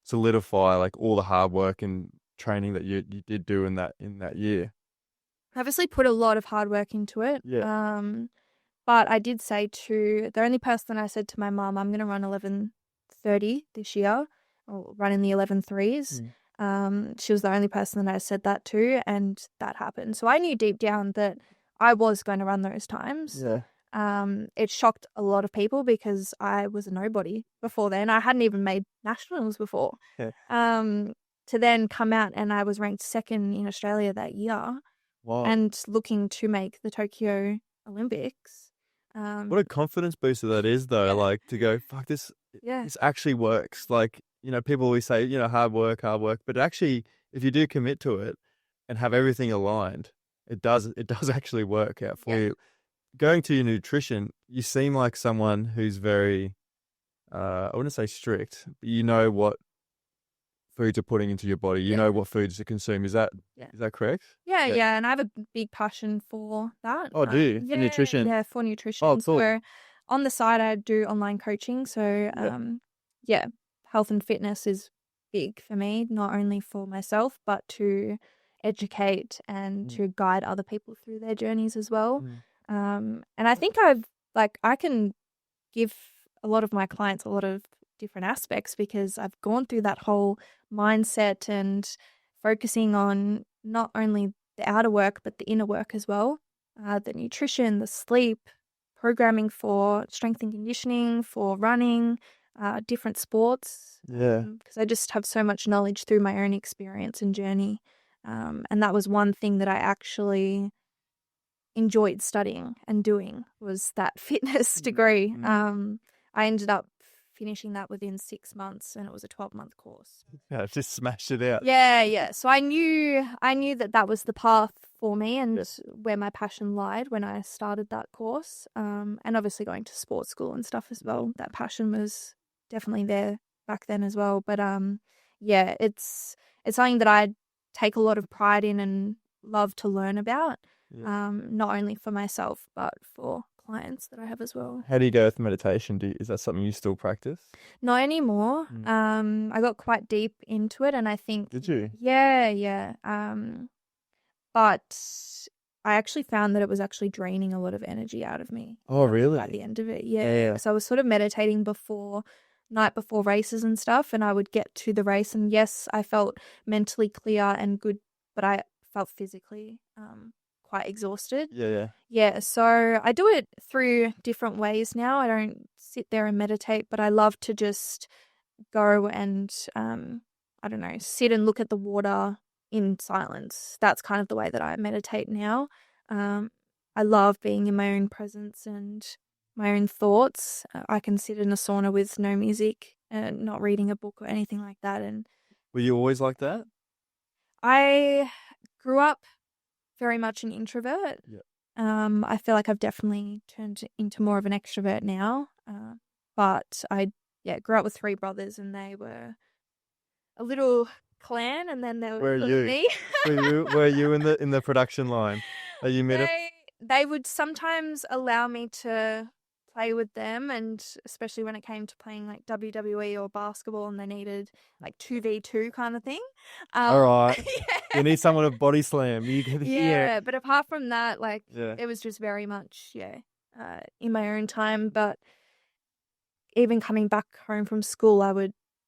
Speaker 1: solidify like all the hard work and training that you did do in that year?
Speaker 2: Obviously put a lot of hard work into it.
Speaker 1: Yeah.
Speaker 2: But I did say to the only person I said to my mum, I'm going to run 11:30 this year, or run in the 11:3s. She was the only person that I said that to, and that happened. So I knew deep down that I was going to run those times.
Speaker 1: Yeah.
Speaker 2: It shocked a lot of people because I was a nobody before then. I hadn't even made nationals before.
Speaker 1: Yeah.
Speaker 2: To then come out and I was ranked 2nd in Australia that year.
Speaker 1: Wow.
Speaker 2: And looking to make the Tokyo Olympics.
Speaker 1: What a confidence booster that is, though.
Speaker 2: Yeah.
Speaker 1: Like, to go, fuck this.
Speaker 2: Yeah.
Speaker 1: This actually works. Like, people always say, hard work, but actually, if you do commit to it and have everything aligned, it does actually work out for you. Going to your nutrition, you seem like someone who's very, I wouldn't say strict, but you know what foods are putting into your body. You know what foods to consume. Is that correct?
Speaker 2: Yeah, and I have a big passion for that.
Speaker 1: Oh, do you? For nutrition?
Speaker 2: Yeah, for nutrition.
Speaker 1: Oh, cool.
Speaker 2: So on the side, I do online coaching. So, health and fitness is big for me, not only for myself, but to educate and to guide other people through their journeys as well. And I think I can give a lot of my clients a lot of different aspects because I've gone through that whole mindset and focusing on not only the outer work, but the inner work as well. The nutrition, the sleep, programming for strength and conditioning, for running, different sports.
Speaker 1: Yeah.
Speaker 2: Because I just have so much knowledge through my own experience and journey. And that was one thing that I actually enjoyed studying and doing was that fitness degree. I ended up finishing that within 6 months and it was a 12-month course.
Speaker 1: Yeah, just smashed it out.
Speaker 2: Yeah. So I knew that was the path for me and where my passion lied when I started that course. And obviously going to sports school and stuff as well. That passion was definitely there back then as well. But it's something that I take a lot of pride in and love to learn about. Not only for myself but for clients that I have as well.
Speaker 1: How do you go with meditation? Is that something you still practice?
Speaker 2: Not anymore. I got quite deep into it, and I think
Speaker 1: Did you?
Speaker 2: yeah. But I actually found that it was actually draining a lot of energy out of me.
Speaker 1: Oh, really?
Speaker 2: By the end of it, yeah. So I was sort of meditating night before races and stuff, and I would get to the race, and yes, I felt mentally clear and good, but I felt physically quite exhausted. Yeah, so I do it through different ways now. I don't sit there and meditate, but I love to just go and I don't know, sit and look at the water in silence. That's kind of the way that I meditate now. I love being in my own presence and my own thoughts. I can sit in a sauna with no music and not reading a book or anything like that. And
Speaker 1: Were you always like that?
Speaker 2: I grew up very much an introvert.
Speaker 1: Yeah.
Speaker 2: I feel like I've definitely turned into more of an extrovert now. But I grew up with 3 brothers, and they were a little clan, and then there was me.
Speaker 1: Were you in the production line? Are you made
Speaker 2: They would sometimes allow me to play with them, and especially when it came to playing like WWE or basketball, and they needed like 2v2 kind of thing.
Speaker 1: All right.
Speaker 2: Yeah.
Speaker 1: You need someone to body slam.
Speaker 2: But apart from that, like it was just very much in my own time. But even coming back home from school,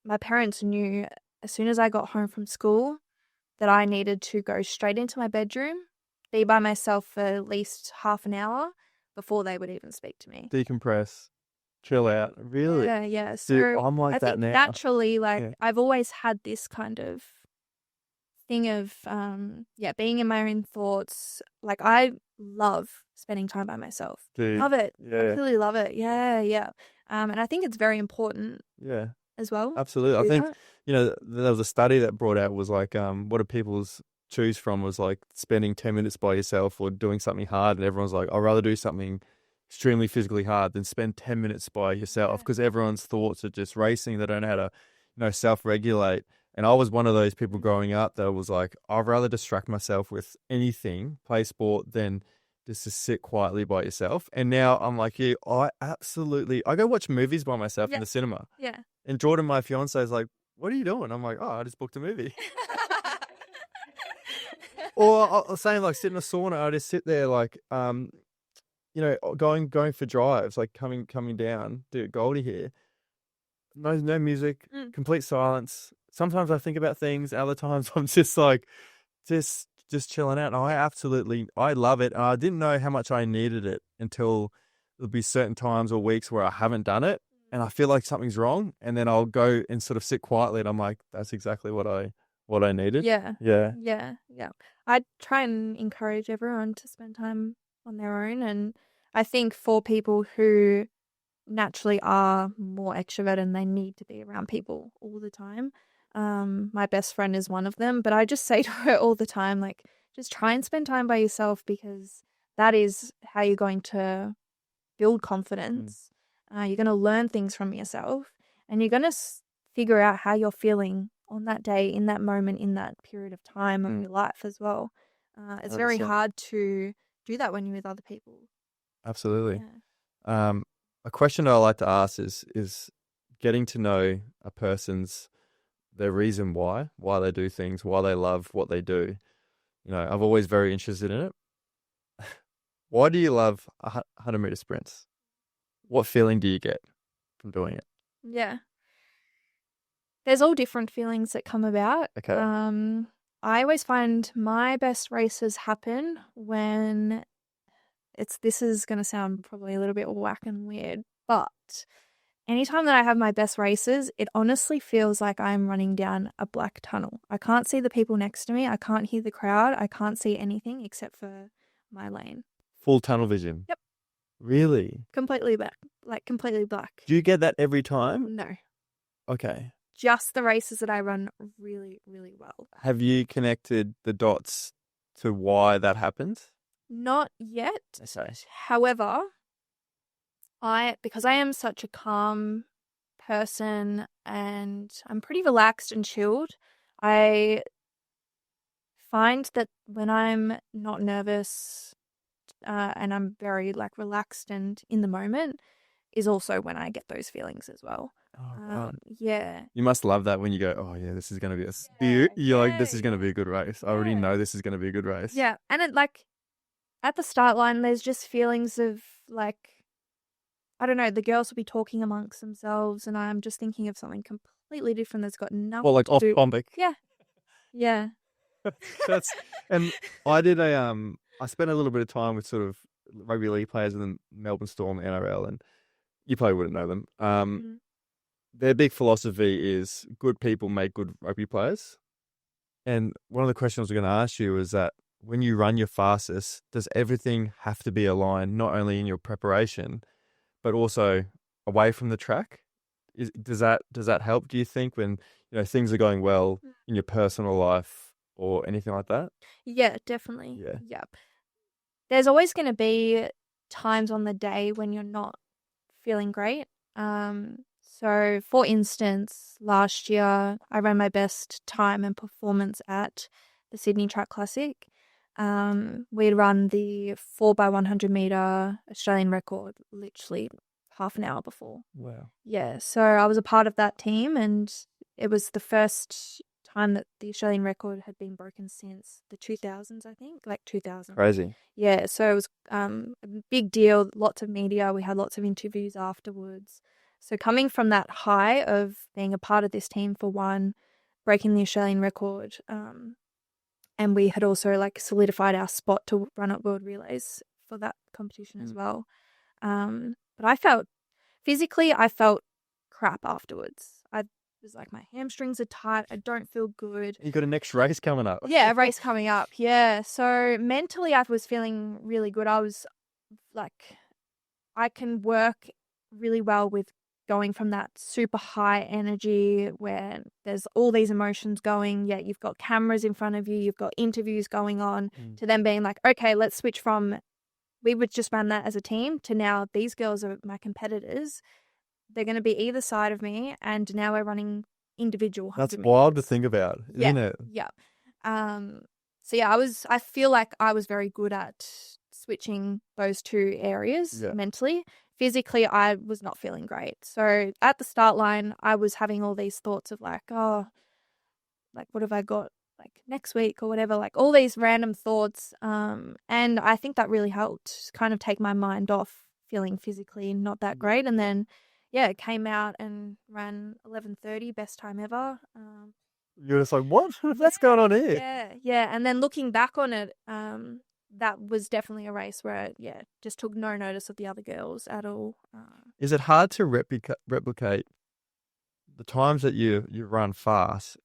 Speaker 2: my parents knew as soon as I got home from school that I needed to go straight into my bedroom, be by myself for at least half an hour before they would even speak to me.
Speaker 1: Decompress, chill out. Really?
Speaker 2: Yeah. So
Speaker 1: dude, I'm like that now.
Speaker 2: Naturally, I've always had this kind of thing of being in my own thoughts. Like, I love spending time by myself.
Speaker 1: Dude,
Speaker 2: love it.
Speaker 1: Yeah.
Speaker 2: Absolutely love it. Yeah. And I think it's very important.
Speaker 1: Yeah.
Speaker 2: As well.
Speaker 1: Absolutely. I think there was a study that brought out was like what do people's choose from was like spending 10 minutes by yourself or doing something hard, and everyone's like, I'd rather do something extremely physically hard than spend 10 minutes by yourself, because everyone's thoughts are just racing. They don't know how to self-regulate. And I was one of those people growing up that was like, I'd rather distract myself with anything, play sport, than just to sit quietly by yourself. And now I'm like, I go watch movies by myself in the cinema.
Speaker 2: Yeah.
Speaker 1: And Jordan, my fiance, is like, what are you doing? I'm like, I just booked a movie. Or I was saying, like, sit in a sauna. I just sit there, like, going for drives, like coming down, dude, Goldie here. No music, complete silence. Sometimes I think about things. Other times I'm just like, just chilling out. And I love it. I didn't know how much I needed it until there'll be certain times or weeks where I haven't done it, and I feel like something's wrong, and then I'll go and sort of sit quietly, and I'm like, that's exactly what I needed.
Speaker 2: Yeah. I try and encourage everyone to spend time on their own, and I think for people who naturally are more extrovert and they need to be around people all the time, my best friend is one of them, but I just say to her all the time, like, just try and spend time by yourself, because that is how you're going to build confidence. You're going to learn things from yourself, and you're going to figure out how you're feeling on that day, in that moment, in that period of time of your life as well. It's very hard to do that when you're with other people.
Speaker 1: Absolutely. Yeah. A question I like to ask is getting to know a person's their reason why they do things, why they love what they do. I'm always very interested in it. Why do you love 100-meter sprints? What feeling do you get from doing it?
Speaker 2: Yeah. There's all different feelings that come about.
Speaker 1: Okay.
Speaker 2: I always find my best races happen when this is going to sound probably a little bit whack and weird, but anytime that I have my best races, it honestly feels like I'm running down a black tunnel. I can't see the people next to me. I can't hear the crowd. I can't see anything except for my lane.
Speaker 1: Full tunnel vision?
Speaker 2: Yep.
Speaker 1: Really?
Speaker 2: Completely black. Like, completely black.
Speaker 1: Do you get that every time?
Speaker 2: No.
Speaker 1: Okay.
Speaker 2: Just the races that I run really, really well.
Speaker 1: Have you connected the dots to why that happens?
Speaker 2: Not yet.
Speaker 1: Sorry.
Speaker 2: However, because I am such a calm person and I'm pretty relaxed and chilled, I find that when I'm not nervous, and I'm very like relaxed and in the moment, is also when I get those feelings as well.
Speaker 1: Oh, wow.
Speaker 2: Yeah.
Speaker 1: You must love that when you go, oh yeah, this is going to be you're like, this is going to be a good race. I already know this is going to be a good race.
Speaker 2: Yeah. And it like at the start line, there's just feelings of like, I don't know, the girls will be talking amongst themselves and I'm just thinking of something completely different that's got nothing
Speaker 1: Well, like
Speaker 2: to
Speaker 1: off
Speaker 2: do.
Speaker 1: topic.
Speaker 2: Yeah. Yeah.
Speaker 1: And I did I spent a little bit of time with sort of rugby league players in the Melbourne Storm NRL, and you probably wouldn't know them.
Speaker 2: Mhm.
Speaker 1: Their big philosophy is good people make good rugby players. And one of the questions I was going to ask you is that when you run your fastest, does everything have to be aligned, not only in your preparation, but also away from the track? Does that help, do you think, when things are going well in your personal life or anything like that?
Speaker 2: Yeah, definitely.
Speaker 1: Yeah.
Speaker 2: Yep. There's always going to be times on the day when you're not feeling great. So for instance, last year I ran my best time and performance at the Sydney Track Classic. We'd run the 4x100 meter Australian record literally half an hour before.
Speaker 1: Wow.
Speaker 2: Yeah, so I was a part of that team, and it was the first time that the Australian record had been broken since the 2000s, I think, like 2000.
Speaker 1: Crazy.
Speaker 2: Yeah, so it was a big deal, lots of media, we had lots of interviews afterwards. So coming from that high of being a part of this team for one, breaking the Australian record, and we had also like solidified our spot to run at World Relays for that competition as well. But I felt crap afterwards. I was like, my hamstrings are tight. I don't feel good.
Speaker 1: You got a next race coming up.
Speaker 2: Yeah, a race coming up. Yeah. So mentally, I was feeling really good. I was like, I can work really well with going from that super high energy where there's all these emotions going, yet you've got cameras in front of you, you've got interviews going on, to them being like, okay, let's switch from, we would just run that as a team, to now these girls are my competitors. They're going to be either side of me, and now we're running individual 100
Speaker 1: That's
Speaker 2: meters.
Speaker 1: wild to think about, isn't it?
Speaker 2: Yeah. So yeah, I feel like I was very good at switching those two areas mentally. Physically, I was not feeling great. So at the start line, I was having all these thoughts of like, oh, like what have I got like next week or whatever, like all these random thoughts. And I think that really helped kind of take my mind off feeling physically not that great. And then, yeah, it came out and ran 11:30, best time ever.
Speaker 1: You're just like, what? What's going on here?
Speaker 2: Yeah. And then looking back on it, that was definitely a race where I, just took no notice of the other girls at all.
Speaker 1: Is it hard to replicate the times that you run fast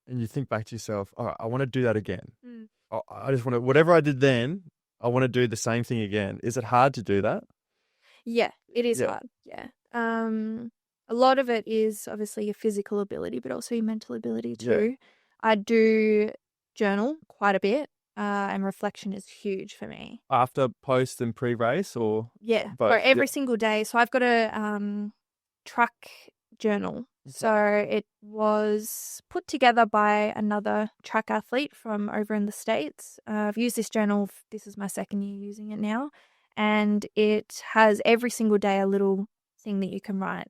Speaker 1: and you think back to yourself, all right, I want to do that again. I just want to, whatever I did then, I want to do the same thing again. Is it hard to do that?
Speaker 2: Yeah, it is hard. Yeah. A lot of it is obviously your physical ability, but also your mental ability too.
Speaker 1: Yeah.
Speaker 2: I do journal quite a bit, and reflection is huge for me.
Speaker 1: After, post, and pre-race, or
Speaker 2: both?
Speaker 1: For
Speaker 2: every single day. So I've got a track journal.
Speaker 1: Okay.
Speaker 2: So it was put together by another track athlete from over in the States. I've used this journal. This is my second year using it now. And it has every single day a little thing that you can write.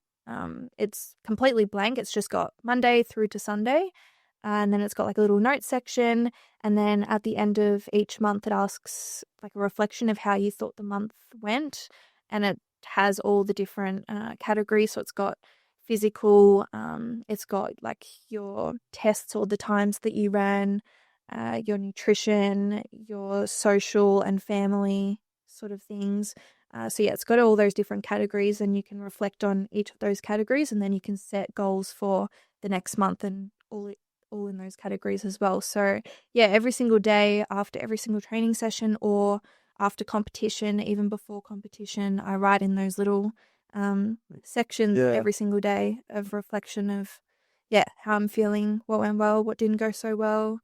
Speaker 2: It's completely blank. It's just got Monday through to Sunday. And then it's got like a little note section. And then at the end of each month, it asks like a reflection of how you thought the month went. And it has all the different categories. So it's got physical, it's got like your tests or the times that you ran, your nutrition, your social and family sort of things. So yeah, it's got all those different categories, and you can reflect on each of those categories, and then you can set goals for the next month and all in those categories as well. So yeah, every single day after every single training session or after competition, even before competition, I write in those little sections every single day of reflection of how I'm feeling, what went well, what didn't go so well.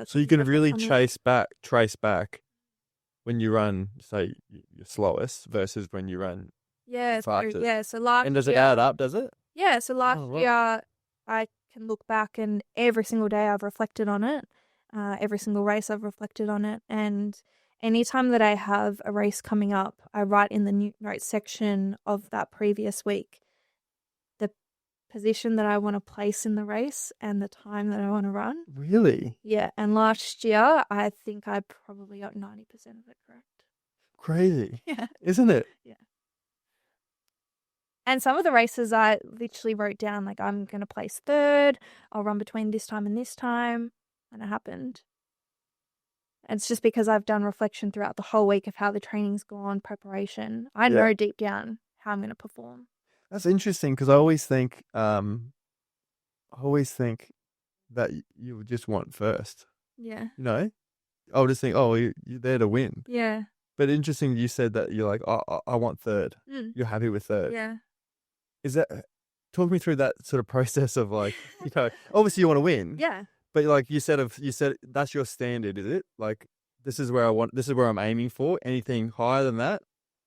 Speaker 1: So you can really trace back when you run, say, your slowest versus when you run fastest.
Speaker 2: So last
Speaker 1: and does it add up, does it?
Speaker 2: Yeah, so last year I can look back and every single day I've reflected on it. Every single race I've reflected on it. And anytime that I have a race coming up, I write in the new notes section of that previous week the position that I want to place in the race and the time that I want to run.
Speaker 1: Really?
Speaker 2: Yeah, and last year I think I probably got 90% of it correct.
Speaker 1: Crazy.
Speaker 2: Yeah.
Speaker 1: Isn't it?
Speaker 2: Yeah. And some of the races I literally wrote down, like, I'm going to place third, I'll run between this time, and it happened. It's just because I've done reflection throughout the whole week of how the training's gone, preparation. I
Speaker 1: Yeah.
Speaker 2: know deep down how I'm going to perform.
Speaker 1: That's interesting because I always think that you would just want first.
Speaker 2: Yeah.
Speaker 1: You know, I'll just think, oh, you're there to win.
Speaker 2: Yeah.
Speaker 1: But interesting, you said that you're like, I want third.
Speaker 2: Mm.
Speaker 1: You're happy with third.
Speaker 2: Yeah.
Speaker 1: Is that? Talk me through that sort of process of like, you know, obviously you want to win.
Speaker 2: Yeah.
Speaker 1: But like you said that's your standard, is it? Like this is where I'm aiming for. Anything higher than that,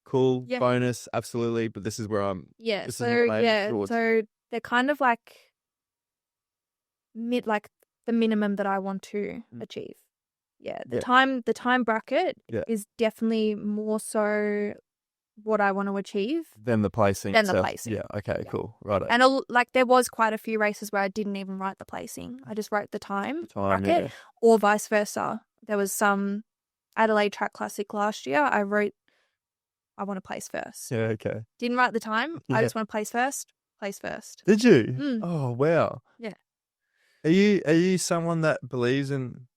Speaker 1: cool,
Speaker 2: Yeah.
Speaker 1: bonus, absolutely. But this is where I'm.
Speaker 2: Yeah.
Speaker 1: This is what I'm aiming towards.
Speaker 2: So they're kind of like the minimum that I want to achieve. Yeah. The time bracket is definitely more so what I want to achieve
Speaker 1: than the placing.
Speaker 2: The placing.
Speaker 1: Yeah. Okay. Yeah. Cool. Right.
Speaker 2: And there was quite a few races where I didn't even write the placing. I just wrote the time bracket, or vice versa. There was some Adelaide Track Classic last year. I wrote, I want to place first.
Speaker 1: Yeah. Okay.
Speaker 2: Didn't write the time.
Speaker 1: Yeah.
Speaker 2: I just want to place first. Place first.
Speaker 1: Did you?
Speaker 2: Mm.
Speaker 1: Oh wow.
Speaker 2: Yeah.
Speaker 1: Are you someone that believes in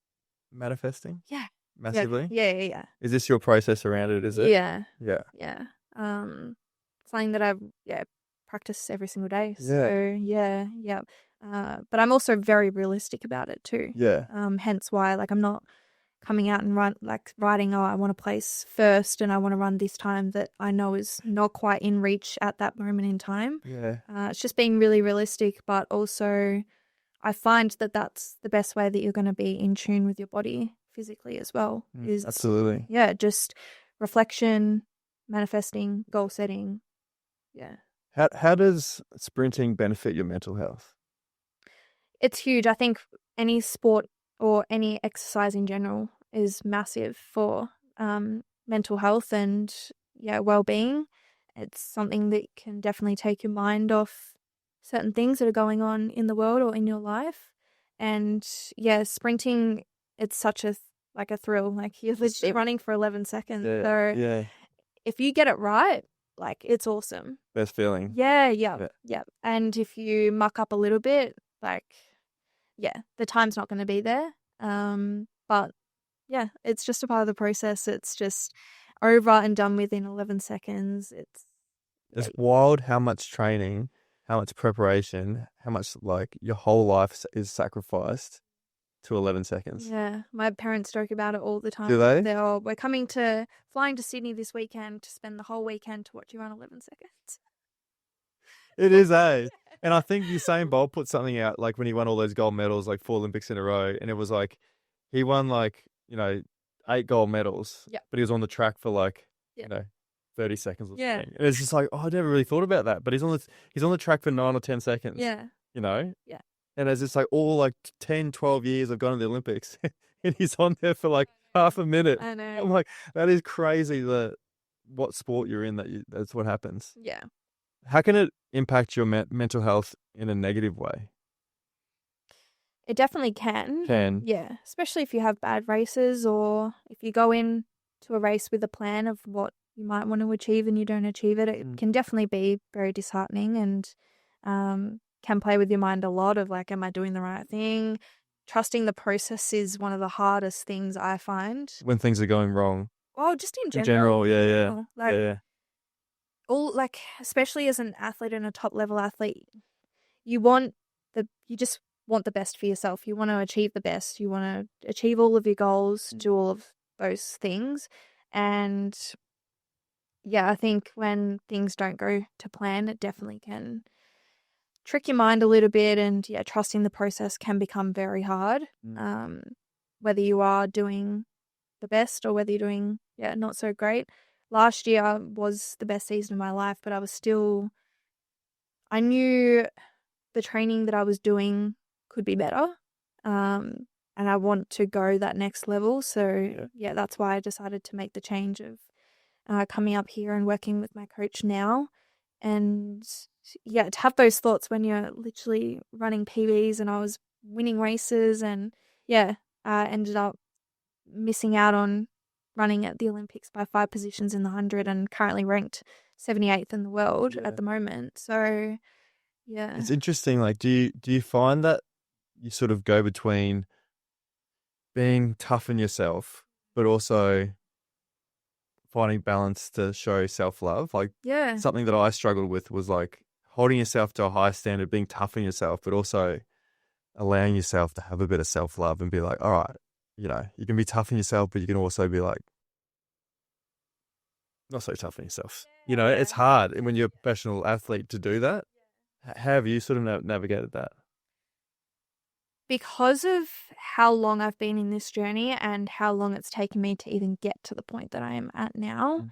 Speaker 1: manifesting?
Speaker 2: Yeah.
Speaker 1: Massively?
Speaker 2: Yeah.
Speaker 1: Is this your process around it, is it?
Speaker 2: Yeah.
Speaker 1: Yeah.
Speaker 2: Yeah. Something that I've practice every single day.
Speaker 1: Yeah.
Speaker 2: So yeah. But I'm also very realistic about it too.
Speaker 1: Yeah.
Speaker 2: Hence why I'm not coming out and writing, I want to place first and I want to run this time that I know is not quite in reach at that moment in time.
Speaker 1: Yeah.
Speaker 2: It's just being really realistic, but also I find that that's the best way that you're going to be in tune with your body physically as well.
Speaker 1: Absolutely.
Speaker 2: Yeah, just reflection, manifesting, goal setting. Yeah.
Speaker 1: How does sprinting benefit your mental health?
Speaker 2: It's huge. I think any sport or any exercise in general is massive for mental health and well-being. It's something that can definitely take your mind off certain things that are going on in the world or in your life. And sprinting, it's such a thrill. Like you're literally running for 11 seconds.
Speaker 1: Yeah.
Speaker 2: So if you get it right, it's awesome.
Speaker 1: Best feeling.
Speaker 2: Yeah. And if you muck up a little bit, the time's not going to be there. But it's just a part of the process. It's just over and done within 11 seconds. It's
Speaker 1: wild how much training, how much preparation, how much your whole life is sacrificed to 11 seconds.
Speaker 2: Yeah, my parents joke about it all the time.
Speaker 1: Do they?
Speaker 2: We're flying to Sydney this weekend to spend the whole weekend to watch you run 11 seconds.
Speaker 1: It is, eh? And I think Usain Bolt put something out when he won all those gold medals, 4 Olympics in a row, and it was he won 8 gold medals, but he was on the track for 30 seconds or something. And it's just I never really thought about that, but he's on the track for 9 or 10 seconds.
Speaker 2: Yeah.
Speaker 1: You know?
Speaker 2: Yeah.
Speaker 1: And as it's all 10, 12 years I've gone to the Olympics and he's on there for half a minute.
Speaker 2: I know.
Speaker 1: I'm that is crazy what sport you're in that's what happens.
Speaker 2: Yeah.
Speaker 1: How can it impact your mental health in a negative way?
Speaker 2: It definitely can. Yeah. Especially if you have bad races or if you go in to a race with a plan of what you might want to achieve and you don't achieve it. It can definitely be very disheartening and can play with your mind a lot of am I doing the right thing? Trusting the process is one of the hardest things I find.
Speaker 1: When things are going wrong.
Speaker 2: Well, just in general.
Speaker 1: Yeah.
Speaker 2: Especially as an athlete and a top level athlete, you just want the best for yourself. You want to achieve the best. You want to achieve all of your goals, do all of those things. And I think when things don't go to plan, it definitely can trick your mind a little bit, and trusting the process can become very hard. Whether you are doing the best or whether you're doing not so great. Last year was the best season of my life, but I knew the training that I was doing could be better. and I want to go that next level. So yeah, that's why I decided to make the change of coming up here and working with my coach now. And yeah, to have those thoughts when you're literally running PBs and I was winning races, and yeah, I ended up missing out on running at the Olympics by 5 positions in the 100 and currently ranked 78th in the world at the moment. So yeah.
Speaker 1: It's interesting. Like, do you find that you sort of go between being tough on yourself, but also finding balance to show self-love? Like,
Speaker 2: Yeah.
Speaker 1: something that I struggled with was like holding yourself to a high standard, being tough on yourself, but also allowing yourself to have a bit of self-love and be like, all right, you can be tough on yourself, but you can also be like, not so tough on yourself. It's hard when you're a professional athlete to do that. How have you sort of navigated that?
Speaker 2: Because of how long I've been in this journey and how long it's taken me to even get to the point that I am at now,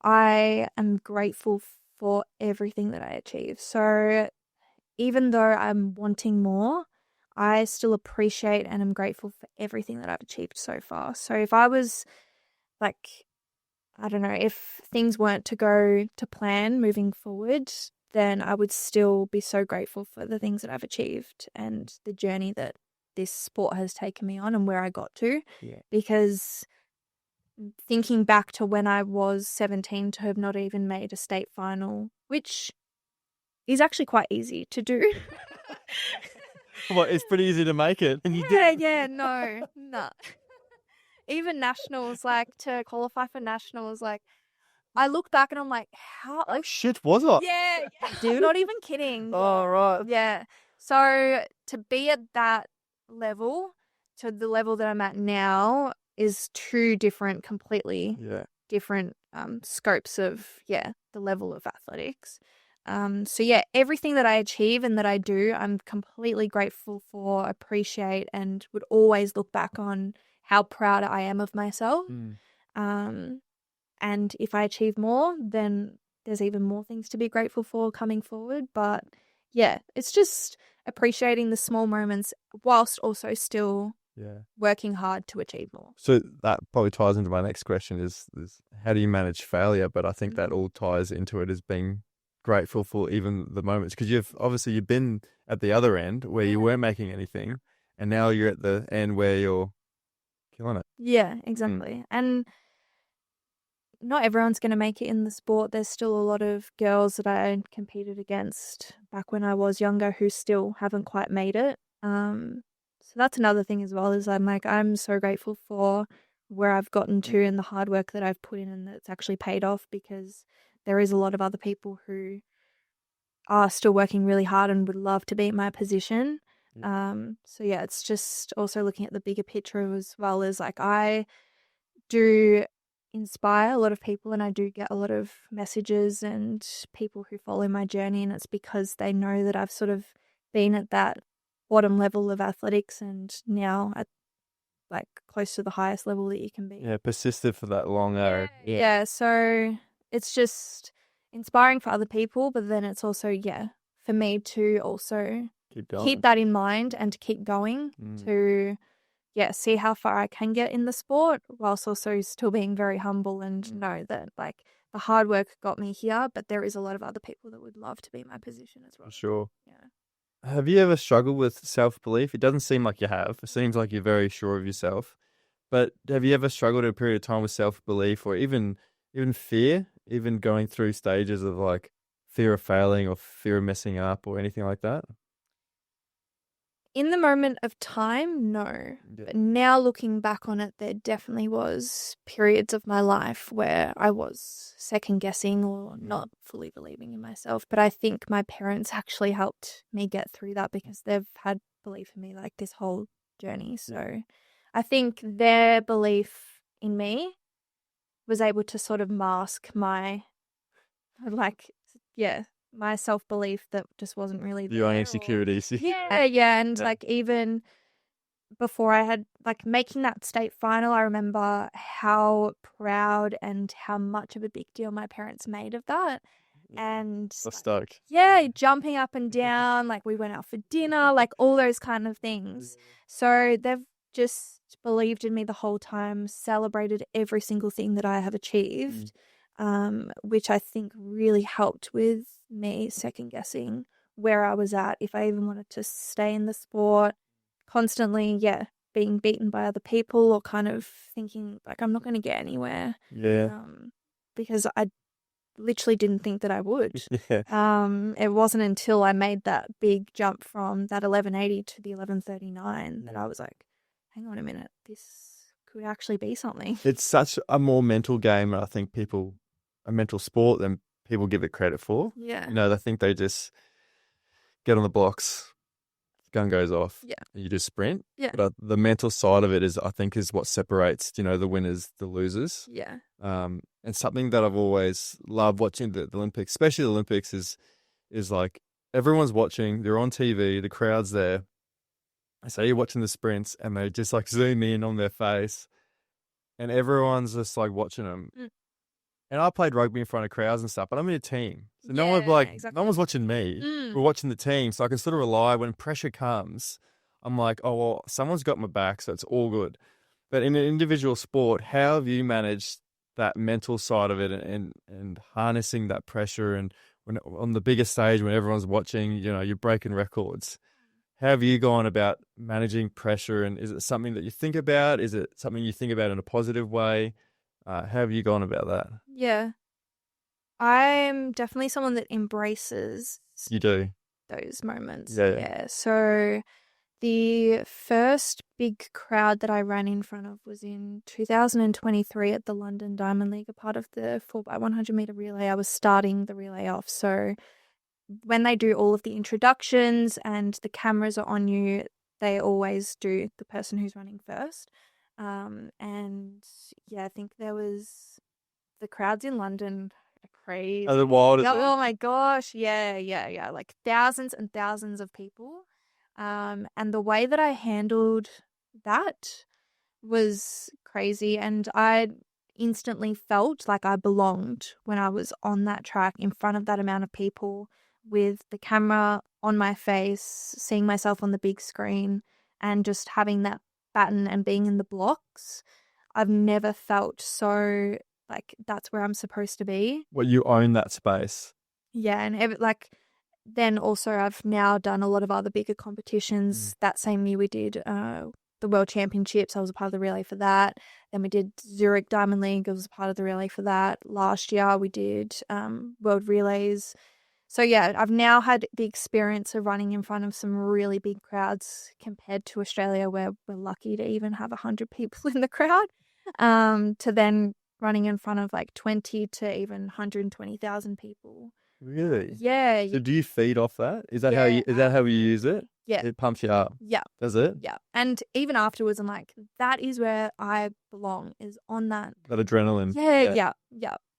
Speaker 2: I am grateful for everything that I achieve. So even though I'm wanting more, I still appreciate and am grateful for everything that I've achieved so far. So if I was like, I don't know, if things weren't to go to plan moving forward, then I would still be so grateful for the things that I've achieved and the journey that this sport has taken me on and where I got to.
Speaker 1: Yeah.
Speaker 2: Because thinking back to when I was 17 to have not even made a state final, which is actually quite easy to do.
Speaker 1: Well, it's pretty easy to make it. And you did.
Speaker 2: Yeah, no. Even nationals, like to qualify for nationals, like I look back and I'm like, how? Like,
Speaker 1: Shit, was I?
Speaker 2: yeah, dude, not even kidding.
Speaker 1: Oh, right.
Speaker 2: Yeah. So to be at that level to the level that I'm at now is two different, completely different scopes of, the level of athletics. So yeah, everything that I achieve and that I do, I'm completely grateful for, appreciate, and would always look back on how proud I am of myself. And if I achieve more, then there's even more things to be grateful for coming forward. But yeah, it's just appreciating the small moments whilst also still working hard to achieve more.
Speaker 1: So that probably ties into my next question is how do you manage failure? But I think that all ties into it as being grateful for even the moments, because you've been at the other end where you weren't making anything, and now you're at the end where you're killing it.
Speaker 2: Yeah, exactly. And not everyone's going to make it in the sport. There's still a lot of girls that I competed against back when I was younger who still haven't quite made it. So that's another thing as well, is I'm so grateful for where I've gotten to and the hard work that I've put in, and that's actually paid off, because there is a lot of other people who are still working really hard and would love to be in my position. So yeah, it's just also looking at the bigger picture as well, as like I do inspire a lot of people, and I do get a lot of messages and people who follow my journey, and it's because they know that I've sort of been at that bottom level of athletics and now at like close to the highest level that you can be.
Speaker 1: Yeah, persisted for that long hour.
Speaker 2: Yeah, so it's just inspiring for other people, but then it's also for me to also keep that in mind and to keep going to see how far I can get in the sport, whilst also still being very humble and know that like the hard work got me here, but there is a lot of other people that would love to be in my position as well.
Speaker 1: For sure.
Speaker 2: Yeah.
Speaker 1: Have you ever struggled with self-belief? It doesn't seem like you have. It seems like you're very sure of yourself. But have you ever struggled in a period of time with self-belief, or even fear, even going through stages of like fear of failing or fear of messing up or anything like that?
Speaker 2: In the moment of time, no. But now looking back on it, there definitely was periods of my life where I was second guessing or not fully believing in myself. But I think my parents actually helped me get through that, because they've had belief in me like this whole journey. So I think their belief in me was able to sort of mask my my self-belief that just wasn't really there.
Speaker 1: Your own insecurities.
Speaker 2: And like even before I had like making that state final, I remember how proud and how much of a big deal my parents made of that. And
Speaker 1: I'm stoked.
Speaker 2: Yeah, jumping up and down, like we went out for dinner, like all those kind of things. So they've just believed in me the whole time, celebrated every single thing that I have achieved, which I think really helped with me second guessing where I was at, if I even wanted to stay in the sport, constantly, being beaten by other people or kind of thinking like I'm not going to get anywhere.
Speaker 1: Yeah.
Speaker 2: Because I literally didn't think that I would.
Speaker 1: Yeah.
Speaker 2: It wasn't until I made that big jump from that 1180 to the 1139 that I was like, hang on a minute, this could actually be something.
Speaker 1: It's such a more mental game, I think a mental sport than people give it credit for.
Speaker 2: Yeah.
Speaker 1: They think they just get on the blocks, gun goes off,
Speaker 2: Yeah.
Speaker 1: and you just sprint.
Speaker 2: Yeah.
Speaker 1: But the mental side of it is what separates, the winners, the losers.
Speaker 2: Yeah.
Speaker 1: And something that I've always loved watching the Olympics, especially the Olympics, is like everyone's watching, they're on TV, the crowd's there. So you're watching the sprints and they just like zoom in on their face and everyone's just like watching them. And I played rugby in front of crowds and stuff, but I'm in a team. So no one's no one's watching me. We're watching the team. So I can sort of rely when pressure comes, I'm like, oh, well, someone's got my back. So it's all good. But in an individual sport, how have you managed that mental side of it and harnessing that pressure? And when on the biggest stage, when everyone's watching, you're breaking records. How have you gone about managing pressure? And is it something that you think about? Is it something you think about in a positive way? How have you gone about that?
Speaker 2: Yeah. I'm definitely someone that embraces
Speaker 1: You do.
Speaker 2: those moments.
Speaker 1: Yeah.
Speaker 2: So the first big crowd that I ran in front of was in 2023 at the London Diamond League, a part of the 4x100 meter relay. I was starting the relay off. So when they do all of the introductions and the cameras are on you, they always do the person who's running first. And I think there was the crowds in London are crazy.
Speaker 1: Are they wild?
Speaker 2: Oh my gosh. Yeah. Like thousands and thousands of people. And the way that I handled that was crazy. And I instantly felt like I belonged when I was on that track in front of that amount of people with the camera on my face, seeing myself on the big screen and just having that baton and being in the blocks. I've never felt so like that's where I'm supposed to be.
Speaker 1: Well, you own that space.
Speaker 2: Yeah, and then also I've now done a lot of other bigger competitions. That same year we did the World Championships. I was a part of the relay for that. Then we did Zurich Diamond League. I was a part of the relay for that. Last year we did World Relays. So I've now had the experience of running in front of some really big crowds compared to Australia, where we're lucky to even have 100 people in the crowd, to then running in front of like 20 to even 120,000 people.
Speaker 1: Really?
Speaker 2: Yeah.
Speaker 1: So do you feed off that? Is that how you use it?
Speaker 2: Yeah.
Speaker 1: It pumps you up.
Speaker 2: Yeah.
Speaker 1: Does it?
Speaker 2: Yeah. And even afterwards, I'm like, that is where I belong, is on that.
Speaker 1: That adrenaline.
Speaker 2: Yeah.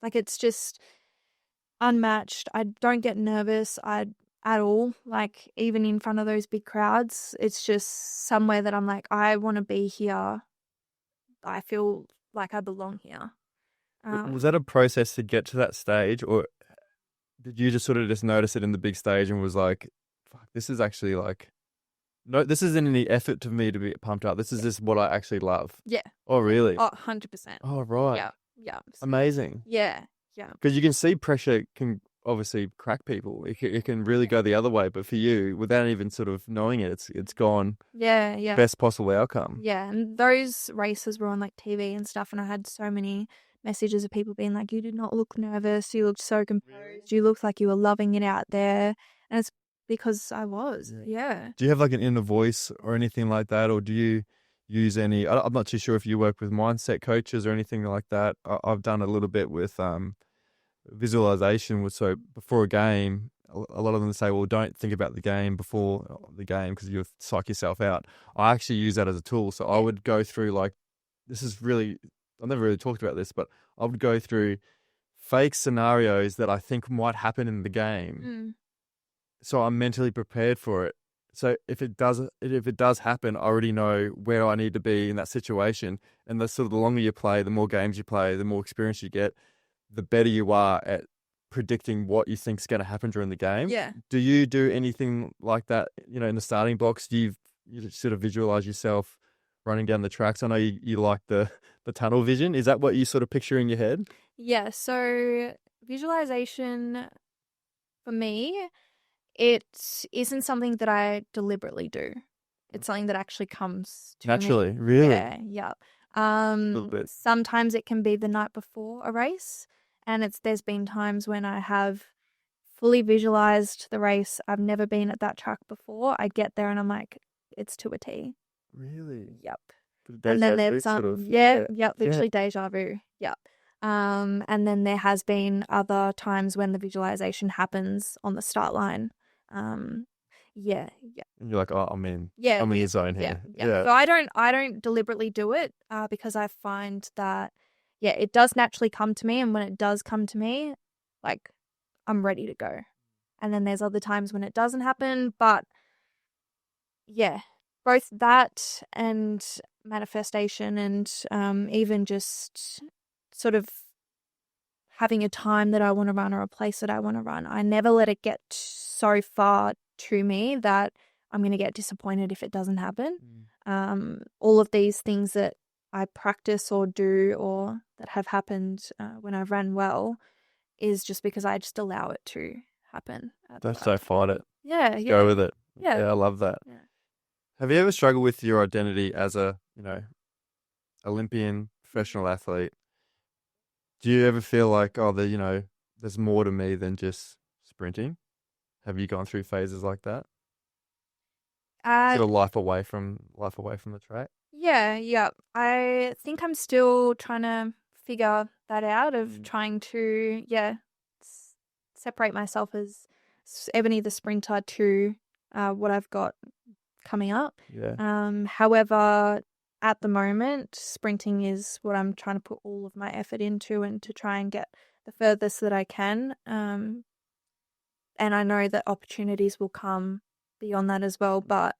Speaker 2: Like it's just unmatched. I don't get nervous at all. Like even in front of those big crowds, it's just somewhere that I'm like, I want to be here. I feel like I belong here.
Speaker 1: Was that a process to get to that stage, or did you just sort of just notice it in the big stage and was like, fuck, this is actually like, no, this isn't any effort to me to be pumped up. This is just what I actually love.
Speaker 2: Yeah.
Speaker 1: Oh, really?
Speaker 2: Oh, 100%.
Speaker 1: Oh, right.
Speaker 2: Yeah.
Speaker 1: Amazing.
Speaker 2: Yeah.
Speaker 1: Because you can see pressure can obviously crack people. It can really go the other way. But for you, without even sort of knowing it, it's gone.
Speaker 2: Yeah.
Speaker 1: Best possible outcome.
Speaker 2: Yeah. And those races were on like TV and stuff. And I had so many messages of people being like, you did not look nervous. You looked so composed. You looked like you were loving it out there. And it's because I was. Yeah.
Speaker 1: Do you have like an inner voice or anything like that? Or do you use any, I'm not too sure if you work with mindset coaches or anything like that. I've done a little bit with visualization. So before a game, a lot of them say, well, don't think about the game before the game because you'll psych yourself out. I actually use that as a tool. So I would go through like, I've never really talked about this, but I would go through fake scenarios that I think might happen in the game. So I'm mentally prepared for it. So if it does happen, I already know where I need to be in that situation. And the longer you play, the more games you play, the more experience you get, the better you are at predicting what you think is going to happen during the game.
Speaker 2: Yeah.
Speaker 1: Do you do anything like that, in the starting blocks? Do you sort of visualize yourself running down the tracks? I know you like the tunnel vision. Is that what you sort of picture in your head?
Speaker 2: Yeah, so visualization for me, it isn't something that I deliberately do. It's something that actually comes to
Speaker 1: Naturally,
Speaker 2: me.
Speaker 1: really?
Speaker 2: Yeah, yeah.
Speaker 1: Little bit.
Speaker 2: Sometimes it can be the night before a race, and there's been times when I have fully visualized the race. I've never been at that track before. I get there and I'm like, it's to a T.
Speaker 1: Really?
Speaker 2: Yep. And
Speaker 1: Deja
Speaker 2: then
Speaker 1: vu
Speaker 2: there's
Speaker 1: sort of.
Speaker 2: yep, literally deja vu. Yep. And then there has been other times when the visualization happens on the start line. Yeah, yeah,
Speaker 1: And you're like, oh, I'm in
Speaker 2: yeah,
Speaker 1: the zone
Speaker 2: yeah,
Speaker 1: here.
Speaker 2: yeah. So I don't deliberately do it, because I find that, yeah, it does naturally come to me, and when it does come to me, like, I'm ready to go. And then there's other times when it doesn't happen, but yeah, both that and manifestation, and even just sort of having a time that I want to run or a place that I want to run. I never let it get so far to me that I'm going to get disappointed if it doesn't happen. All of these things that I practice or do or that have happened when I've run well is just because I just allow it to happen.
Speaker 1: Don't so fight it.
Speaker 2: Yeah,
Speaker 1: Just
Speaker 2: yeah.
Speaker 1: go with it.
Speaker 2: Yeah.
Speaker 1: Yeah, I love that.
Speaker 2: Yeah.
Speaker 1: Have you ever struggled with your identity as a, Olympian, professional athlete? Do you ever feel like, oh, there's more to me than just sprinting? Have you gone through phases like that? Sort of life away from the track?
Speaker 2: Yeah, yeah. I think I'm still trying to figure that out of trying to, separate myself as Ebony the sprinter to what I've got coming up.
Speaker 1: Yeah.
Speaker 2: However, at the moment, sprinting is what I'm trying to put all of my effort into and to try and get the furthest that I can. And I know that opportunities will come beyond that as well. But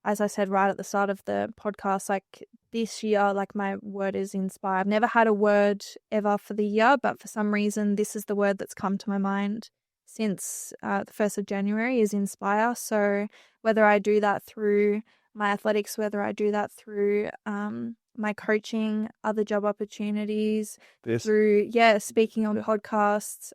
Speaker 2: as I said right at the start of the podcast, like this year, like my word is inspire. I've never had a word ever for the year, but for some reason, this is the word that's come to my mind since the 1st of January is inspire. So whether I do that through my athletics, whether I do that through my coaching, other job opportunities, through, speaking on podcasts,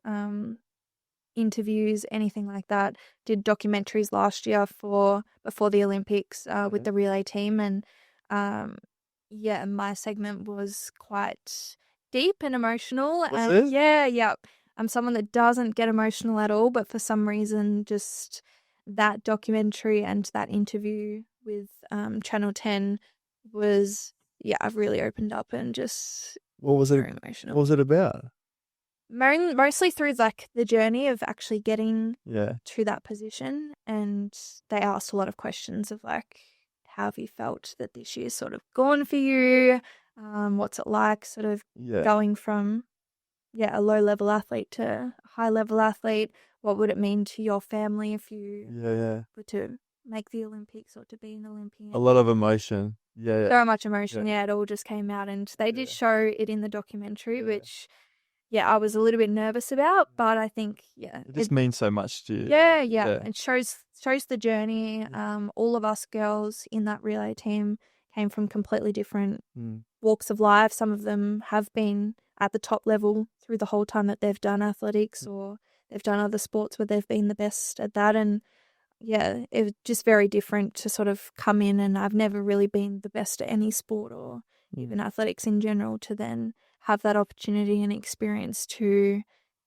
Speaker 2: interviews, anything like that. Did documentaries last year before the Olympics with the relay team, and my segment was quite deep and emotional. I'm someone that doesn't get emotional at all, but for some reason, just that documentary and that interview with Channel 10 was, I've really opened up and just very emotional.
Speaker 1: What was it about?
Speaker 2: Mostly through like the journey of actually getting
Speaker 1: to
Speaker 2: that position, and they asked a lot of questions of like, how have you felt that this year's sort of gone for you? What's it like sort of going from a low level athlete to a high level athlete? What would it mean to your family if you were to make the Olympics or to be an Olympian?
Speaker 1: A lot of emotion.
Speaker 2: So much emotion. It all just came out, and they did show it in the documentary, which I was a little bit nervous about, but I think,
Speaker 1: it just means so much to you.
Speaker 2: Yeah. It shows the journey. All of us girls in that relay team came from completely different walks of life. Some of them have been at the top level through the whole time that they've done athletics, or they've done other sports where they've been the best at that. And it was just very different to sort of come in, and I've never really been the best at any sport or even athletics in general, to then have that opportunity and experience to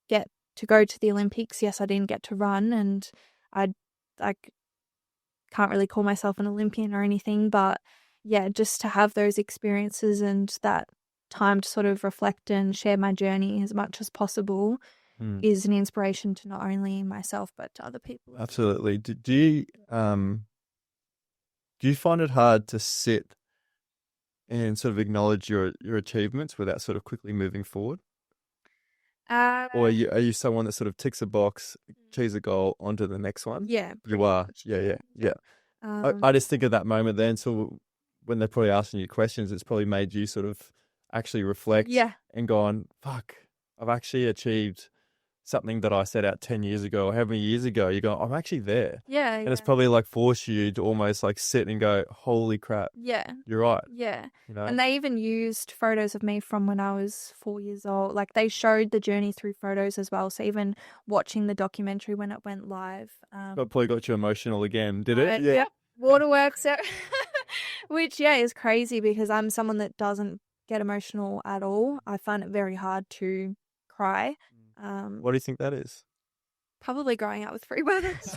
Speaker 2: get to go to the Olympics. Yes, I didn't get to run, and I can't really call myself an Olympian or anything, but just to have those experiences and that time to sort of reflect and share my journey as much as possible is an inspiration to not only myself but to other people.
Speaker 1: Absolutely. Do you find it hard to sit and sort of acknowledge your achievements without sort of quickly moving forward? Or are you someone that sort of ticks a box, achieves a goal, onto the next one?
Speaker 2: Yeah.
Speaker 1: You are. Yeah. I just think of that moment then. So when they're probably asking you questions, it's probably made you sort of actually reflect and gone, fuck, I've actually achieved something that I set out 10 years ago or how many years ago, you go, I'm actually there.
Speaker 2: Yeah.
Speaker 1: And it's probably like forced you to almost like sit and go, holy crap,
Speaker 2: Yeah.
Speaker 1: you're right.
Speaker 2: Yeah.
Speaker 1: You know?
Speaker 2: And they even used photos of me from when I was 4 years old. Like they showed the journey through photos as well. So even watching the documentary when it went live.
Speaker 1: Probably got you emotional again, did it?
Speaker 2: Yeah. Waterworks. Which, yeah, is crazy because I'm someone that doesn't get emotional at all. I find it very hard to cry.
Speaker 1: What do you think that is?
Speaker 2: Probably growing up with 3 brothers.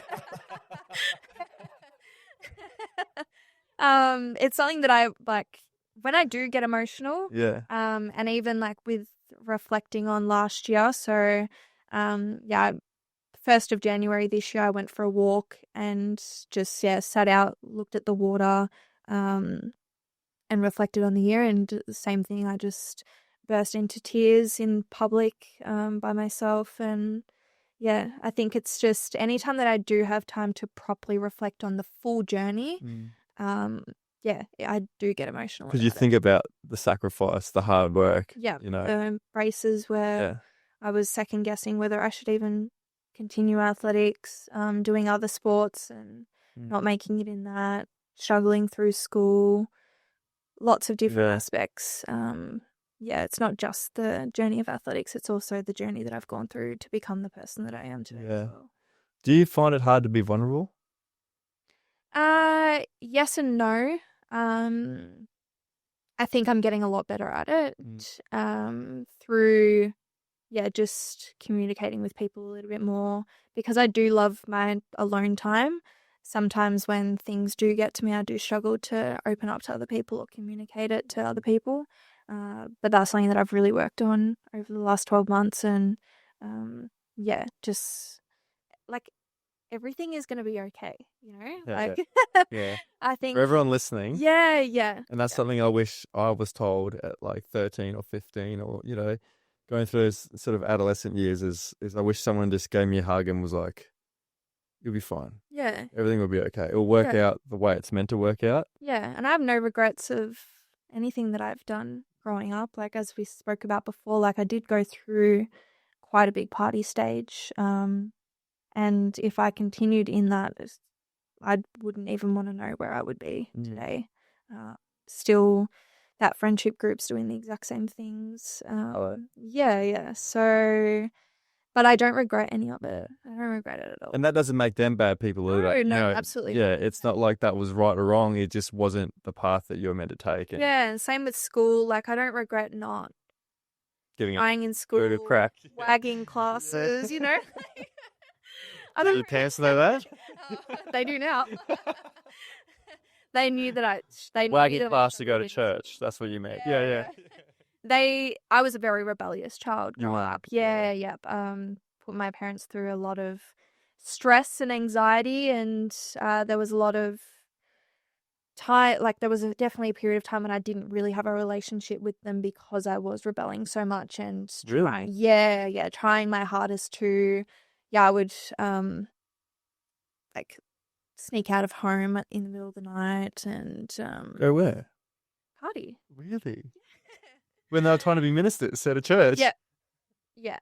Speaker 2: It's something that I like when I do get emotional.
Speaker 1: Yeah.
Speaker 2: And even like with reflecting on last year. So, yeah, 1st of January this year, I went for a walk and just sat out, looked at the water, and reflected on the year. And the same thing, I just burst into tears in public by myself. And yeah, I think it's just anytime that I do have time to properly reflect on the full journey, yeah, I do get emotional.
Speaker 1: Because you think about the sacrifice, the hard work.
Speaker 2: Yeah,
Speaker 1: you know,
Speaker 2: the races where I was second guessing whether I should even continue athletics, doing other sports and not making it in that, struggling through school, lots of different aspects. Yeah, it's not just the journey of athletics, it's also the journey that I've gone through to become the person that I am today as well.
Speaker 1: Do you find it hard to be vulnerable?
Speaker 2: Yes and no. I think I'm getting a lot better at it through just communicating with people a little bit more because I do love my alone time. Sometimes when things do get to me, I do struggle to open up to other people or communicate it to other people. But that's something that I've really worked on over the last 12 months. And just like everything is going to be okay, you know? I think
Speaker 1: for everyone listening.
Speaker 2: Yeah.
Speaker 1: And that's something I wish I was told at like 13 or 15 or, you know, going through those sort of adolescent years is I wish someone just gave me a hug and was like, you'll be fine.
Speaker 2: Yeah.
Speaker 1: Everything will be okay. It'll work out the way it's meant to work out.
Speaker 2: Yeah. And I have no regrets of anything that I've done growing up. Like, as we spoke about before, like I did go through quite a big party stage. And if I continued in that, I wouldn't even want to know where I would be today. Still, that friendship group's doing the exact same things. Yeah. So, but I don't regret any of it. I don't regret it at all.
Speaker 1: And that doesn't make them bad people either.
Speaker 2: No, absolutely.
Speaker 1: Yeah, it's not like that was right or wrong. It just wasn't the path that you were meant to take.
Speaker 2: And same with school. Like, I don't regret not trying in school,
Speaker 1: crack,
Speaker 2: wagging classes, you know.
Speaker 1: Do your parents know that?
Speaker 2: They do now. They knew that
Speaker 1: wagging class to go to church. That's what you meant. Yeah.
Speaker 2: I was a very rebellious child growing up. Yeah. Put my parents through a lot of stress and anxiety, and there was a lot of time. Like there was definitely a period of time when I didn't really have a relationship with them because I was rebelling so much and trying my hardest to. Yeah, I would like sneak out of home in the middle of the night and
Speaker 1: go where?
Speaker 2: Party.
Speaker 1: Really? When they were trying to be ministers at a church?
Speaker 2: Yeah.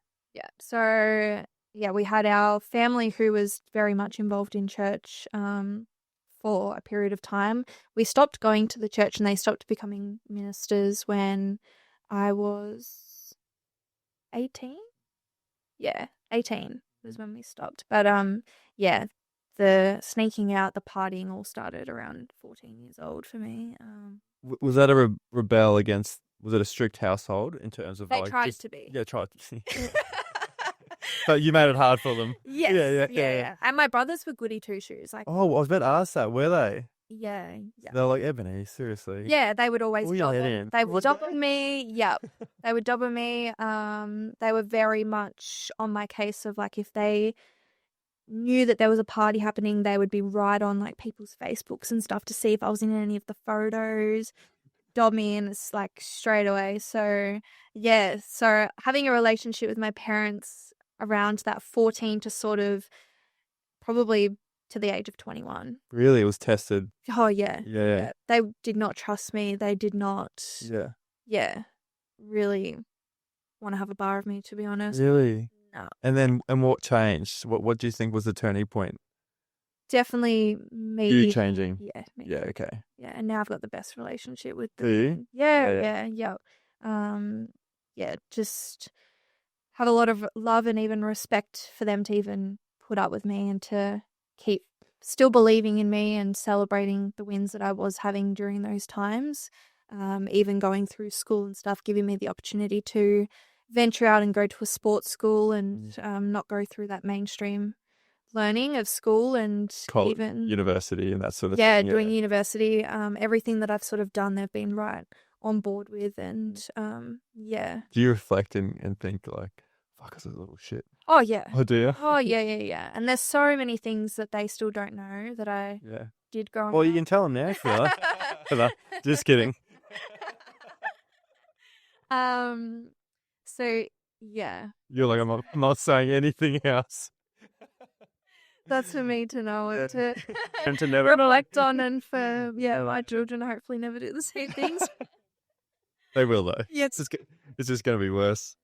Speaker 2: So we had our family who was very much involved in church for a period of time. We stopped going to the church and they stopped becoming ministers when I was 18. Yeah, 18. Was when we stopped. But the sneaking out, the partying all started around 14 years old for me.
Speaker 1: Was that a rebel against, was it a strict household in terms of
Speaker 2: they tried to be.
Speaker 1: Yeah, tried to be. But you made it hard for them.
Speaker 2: Yes. Yeah. And my brothers were goody two-shoes. Like,
Speaker 1: I was about to ask that, were they?
Speaker 2: Yeah.
Speaker 1: They're like, Ebony, seriously.
Speaker 2: Yeah, they would always They would dob on me. Yep. They would dob on me. They were very much on my case of like if they knew that there was a party happening, they would be right on like people's Facebooks and stuff to see if I was in any of the photos. Dob me in, it's like straight away. So so having a relationship with my parents around that 14 to sort of probably to the age of 21.
Speaker 1: Really? It was tested?
Speaker 2: Oh, yeah.
Speaker 1: Yeah.
Speaker 2: They did not trust me. They did not, really want to have a bar of me, to be honest.
Speaker 1: Really?
Speaker 2: No.
Speaker 1: And what changed? What do you think was the turning point?
Speaker 2: Definitely me.
Speaker 1: You changing?
Speaker 2: Yeah, me.
Speaker 1: Yeah, okay.
Speaker 2: Yeah, and now I've got the best relationship with
Speaker 1: Do
Speaker 2: them.
Speaker 1: you?
Speaker 2: Yeah. Yeah, just have a lot of love and even respect for them to even put up with me and to keep still believing in me and celebrating the wins that I was having during those times. Even going through school and stuff, giving me the opportunity to venture out and go to a sports school and not go through that mainstream learning of school and
Speaker 1: College,
Speaker 2: even
Speaker 1: university and that sort of
Speaker 2: yeah,
Speaker 1: thing.
Speaker 2: doing university. Everything that I've sort of done, they've been right on board with, and yeah.
Speaker 1: Do you reflect and think like, fuck, this is a little shit?
Speaker 2: Oh yeah.
Speaker 1: Oh, do you?
Speaker 2: Oh yeah. And there's so many things that they still don't know that I
Speaker 1: Yeah.
Speaker 2: did growing
Speaker 1: Well, you
Speaker 2: up.
Speaker 1: can tell them now if you like. No, just kidding.
Speaker 2: So yeah,
Speaker 1: You're like, I'm not saying anything else.
Speaker 2: that's for me to know and to
Speaker 1: And to never
Speaker 2: reflect on, and for my children to hopefully never do the same things.
Speaker 1: They will though.
Speaker 2: Yeah.
Speaker 1: It's just going to be worse.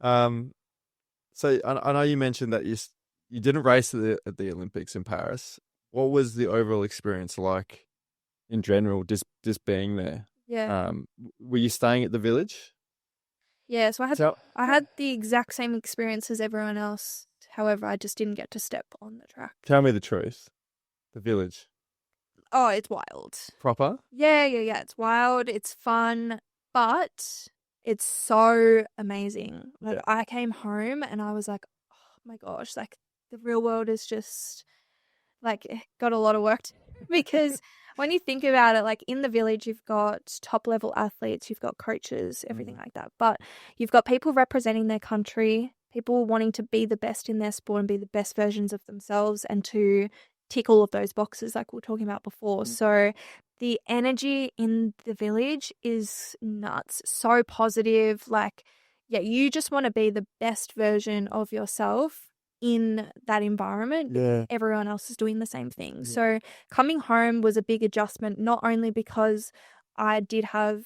Speaker 1: So I know you mentioned that you didn't race at the Olympics in Paris. What was the overall experience like in general, just being there?
Speaker 2: Yeah.
Speaker 1: Were you staying at the village?
Speaker 2: Yeah, so
Speaker 1: So,
Speaker 2: I had the exact same experience as everyone else. However, I just didn't get to step on the track.
Speaker 1: tell me the truth. The village.
Speaker 2: Oh, it's wild.
Speaker 1: Proper?
Speaker 2: Yeah. It's wild. It's fun, but it's so amazing. Like, I came home and I was like, oh my gosh, like the real world is just like got a lot of work to because when you think about it, like in the village, you've got top level athletes, you've got coaches, everything like that. But you've got people representing their country, people wanting to be the best in their sport and be the best versions of themselves and to tick all of those boxes like we were talking about before. So the energy in the village is nuts, so positive. Like, yeah, you just want to be the best version of yourself in that environment.
Speaker 1: Yeah.
Speaker 2: Everyone else is doing the same thing. So coming home was a big adjustment, not only because I did have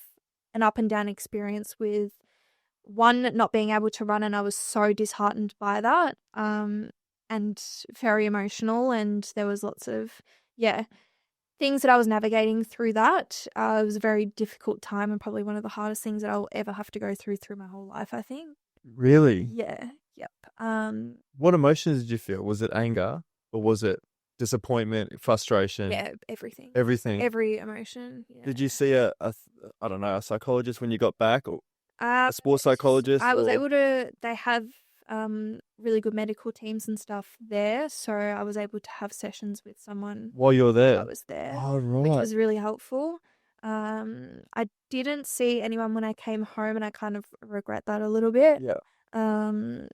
Speaker 2: an up and down experience with one, not being able to run, and I was so disheartened by that, and very emotional, and there was lots of things that I was navigating through that. It was a very difficult time and probably one of the hardest things that I'll ever have to go through my whole life, I think.
Speaker 1: Really?
Speaker 2: Yeah. Yep.
Speaker 1: What emotions did you feel? Was it anger or was it disappointment, frustration?
Speaker 2: Yeah, everything.
Speaker 1: Everything.
Speaker 2: Every emotion. Yeah.
Speaker 1: Did you see a psychologist when you got back, or a sports psychologist?
Speaker 2: I was able to. They have really good medical teams and stuff there, so I was able to have sessions with someone
Speaker 1: while you were there.
Speaker 2: I was there,
Speaker 1: Oh, right.
Speaker 2: which was really helpful. I didn't see anyone when I came home, and I kind of regret that a little bit.
Speaker 1: Yeah.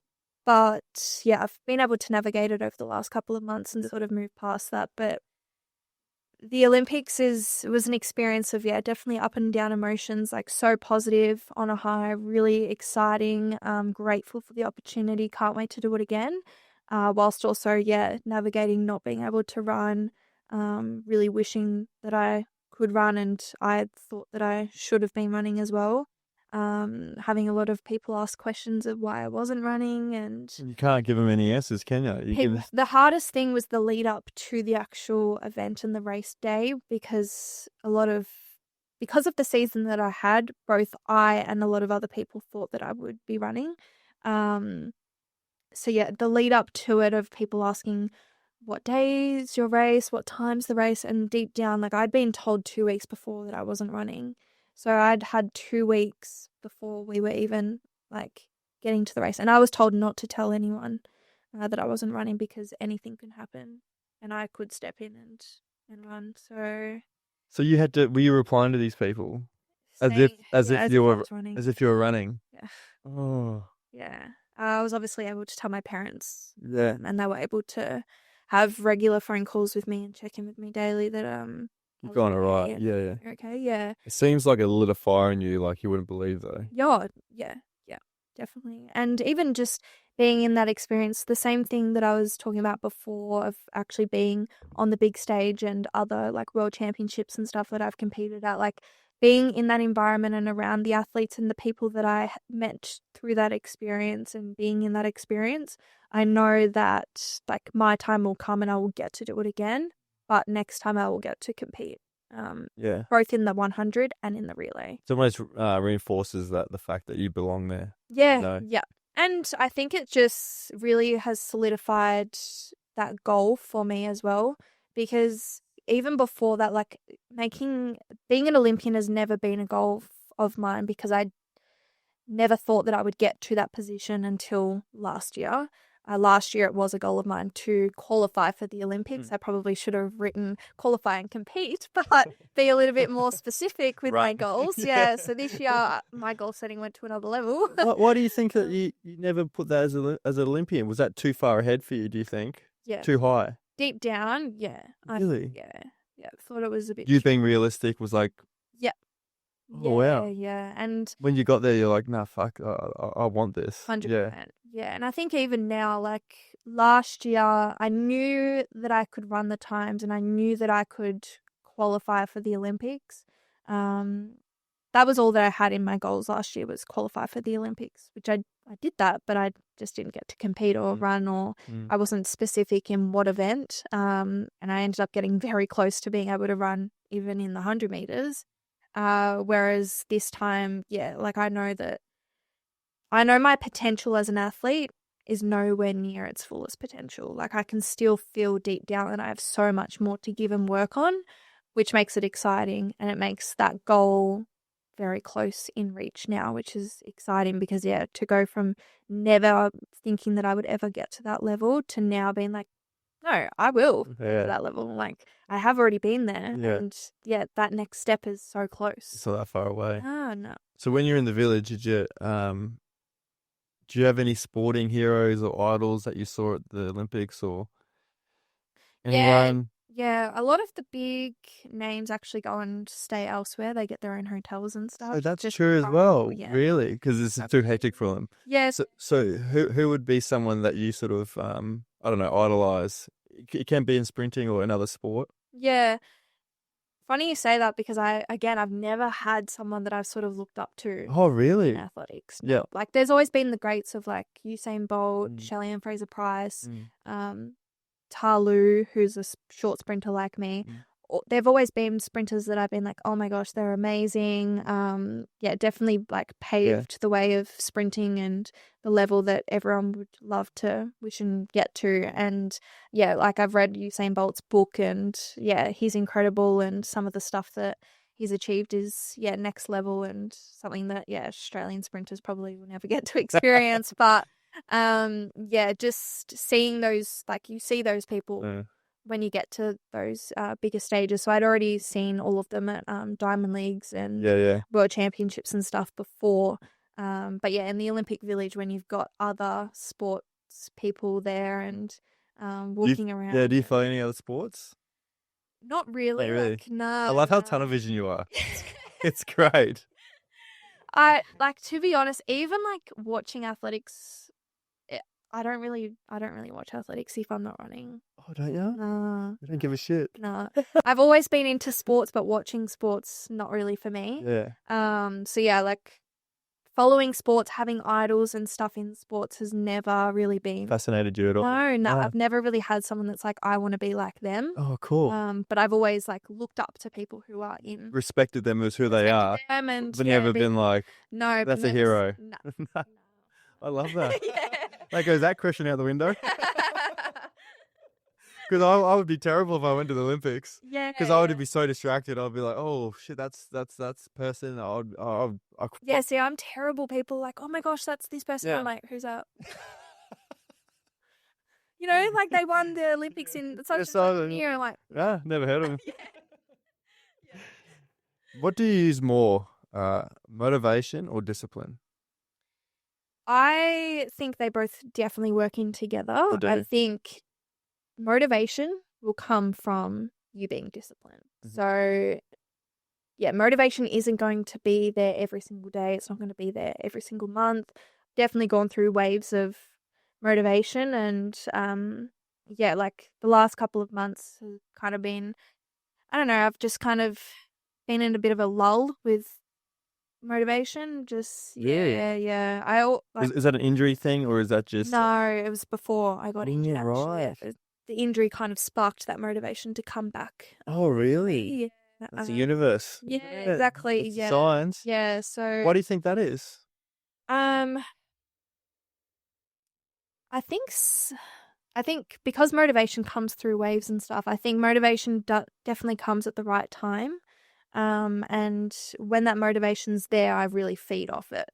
Speaker 2: But yeah, I've been able to navigate it over the last couple of months and sort of move past that. But the Olympics was an experience of, definitely up and down emotions, like so positive on a high, really exciting, grateful for the opportunity, can't wait to do it again. Whilst also, navigating not being able to run, really wishing that I could run, and I thought that I should have been running as well. Having a lot of people ask questions of why I wasn't running, and
Speaker 1: you can't give them any answers, can you?
Speaker 2: the hardest thing was the lead up to the actual event and the race day, because because of the season that I had, both I and a lot of other people thought that I would be running. So the lead up to it, of people asking what day is your race, what time's the race, and deep down, like, I'd been told 2 weeks before that I wasn't running. So I'd had 2 weeks before we were even like getting to the race, and I was told not to tell anyone that I wasn't running because anything can happen, and I could step in and run. So
Speaker 1: you had to. Were you replying to these people as if you were running?
Speaker 2: Yeah.
Speaker 1: Oh.
Speaker 2: Yeah. I was obviously able to tell my parents.
Speaker 1: Yeah.
Speaker 2: And they were able to have regular phone calls with me and check in with me daily that
Speaker 1: You've gone all right. Yeah.
Speaker 2: Okay, yeah.
Speaker 1: It seems like it lit a fire in you like you wouldn't believe, though.
Speaker 2: Yeah, definitely. And even just being in that experience, the same thing that I was talking about before, of actually being on the big stage and other like world championships and stuff that I've competed at, like being in that environment and around the athletes and the people that I met through that experience and being in that experience, I know that like my time will come and I will get to do it again. But next time I will get to compete,
Speaker 1: Yeah.
Speaker 2: both in the 100 and in the relay.
Speaker 1: It almost reinforces that the fact that you belong there.
Speaker 2: Yeah,
Speaker 1: No.
Speaker 2: yeah. And I think it just really has solidified that goal for me as well, because even before that, like being an Olympian has never been a goal of mine, because I never thought that I would get to that position until last year. Last year, it was a goal of mine to qualify for the Olympics. I probably should have written qualify and compete, but be a little bit more specific with my
Speaker 1: Right.
Speaker 2: goals.
Speaker 1: Yeah.
Speaker 2: Yeah. So this year, my goal setting went to another level.
Speaker 1: Why do you think that you never put that as an Olympian? Was that too far ahead for you, do you think?
Speaker 2: Yeah.
Speaker 1: Too high?
Speaker 2: Deep down, yeah.
Speaker 1: Really?
Speaker 2: Yeah. Thought it was a bit.
Speaker 1: You being realistic was like,
Speaker 2: Yeah.
Speaker 1: oh, wow.
Speaker 2: Yeah. And
Speaker 1: When you got there, you're like, nah, fuck, I want this.
Speaker 2: 100%.
Speaker 1: Yeah.
Speaker 2: Yeah. And I think even now, like last year, I knew that I could run the times and I knew that I could qualify for the Olympics. That was all that I had in my goals last year, was qualify for the Olympics, which I did that, but I just didn't get to compete or run, or I wasn't specific in what event. And I ended up getting very close to being able to run even in the 100 meters. Whereas this time, yeah, like I know my potential as an athlete is nowhere near its fullest potential. Like I can still feel deep down that I have so much more to give and work on, which makes it exciting, and it makes that goal very close in reach now, which is exciting because, yeah, to go from never thinking that I would ever get to that level to now being like, no, I will get to that level. Like I have already been there, and yeah, that next step is so close.
Speaker 1: It's not that far away.
Speaker 2: Oh, no.
Speaker 1: So when you're in the village, do you have any sporting heroes or idols that you saw at the Olympics or anyone?
Speaker 2: Yeah, a lot of the big names actually go and stay elsewhere. They get their own hotels and stuff.
Speaker 1: Oh, that's
Speaker 2: just
Speaker 1: true as
Speaker 2: for
Speaker 1: well.
Speaker 2: yeah.
Speaker 1: Really? Because it's too hectic for them.
Speaker 2: Yeah,
Speaker 1: So who would be someone that you sort of I don't know, idolize? It can be in sprinting or another sport.
Speaker 2: yeah. Funny you say that, because I've never had someone that I've sort of looked up to
Speaker 1: Oh, really?
Speaker 2: in athletics.
Speaker 1: Yeah.
Speaker 2: Like there's always been the greats of like Usain Bolt, Shelley Ann Fraser-Price, Talu, who's a short sprinter like me. They've always been sprinters that I've been like, oh my gosh, they're amazing. Yeah, definitely like paved the way of sprinting and the level that everyone would love to wish and get to. And yeah, like I've read Usain Bolt's book, and yeah, he's incredible. And some of the stuff that he's achieved is next level, and something that Australian sprinters probably will never get to experience. But just seeing those, like you see those people when you get to those bigger stages. So I'd already seen all of them at Diamond Leagues and World Championships and stuff before. But yeah, in the Olympic Village, when you've got other sports people there and walking around.
Speaker 1: Yeah, do you follow any other sports?
Speaker 2: Not really.
Speaker 1: Hey, really?
Speaker 2: Like, no.
Speaker 1: I love how tunnel vision you are. It's great.
Speaker 2: I like, to be honest, even like watching athletics, I don't really watch athletics if I'm not running.
Speaker 1: Oh, don't you?
Speaker 2: No.
Speaker 1: You don't give a shit.
Speaker 2: No. I've always been into sports, but watching sports, not really for me.
Speaker 1: Yeah.
Speaker 2: So yeah, like following sports, having idols and stuff in sports has never really been
Speaker 1: Fascinated you at all?
Speaker 2: No. I've never really had someone that's like, I want to be like them.
Speaker 1: Oh, cool.
Speaker 2: But I've always like looked up to people who are in.
Speaker 1: Respected them as who they are.
Speaker 2: Them and,
Speaker 1: but never been like,
Speaker 2: no,
Speaker 1: that's a hero.
Speaker 2: No.
Speaker 1: I love that.
Speaker 2: Yeah.
Speaker 1: Like, goes that question out the window? Because I would be terrible if I went to the Olympics.
Speaker 2: Yeah.
Speaker 1: Because I would be so distracted. I'd be like, oh shit, that's person.
Speaker 2: Yeah. See, I'm terrible. People are like, oh my gosh, that's this person.
Speaker 1: Yeah.
Speaker 2: I'm like, who's that? You know, like they won the Olympics in such a year. I'm like,
Speaker 1: yeah, never heard of them.
Speaker 2: yeah.
Speaker 1: What do you use more, motivation or discipline?
Speaker 2: I think they both definitely work in together.
Speaker 1: They do.
Speaker 2: I think motivation will come from you being disciplined.
Speaker 1: Mm-hmm.
Speaker 2: So, yeah, motivation isn't going to be there every single day. It's not going to be there every single month. Definitely gone through waves of motivation, and like the last couple of months have kind of been, I don't know, I've just kind of been in a bit of a lull with motivation. Just yeah.
Speaker 1: Is that an injury thing or is that just
Speaker 2: no, it was before I got injured.
Speaker 1: Yeah, right.
Speaker 2: The injury kind of sparked that motivation to come back.
Speaker 1: Oh, really?
Speaker 2: Yeah,
Speaker 1: That's the universe.
Speaker 2: yeah, exactly.
Speaker 1: It's the
Speaker 2: Yeah,
Speaker 1: signs.
Speaker 2: yeah. So
Speaker 1: Why do you think that is?
Speaker 2: um, I think because motivation comes through waves and stuff. I think motivation definitely comes at the right time. And when that motivation's there, I really feed off it.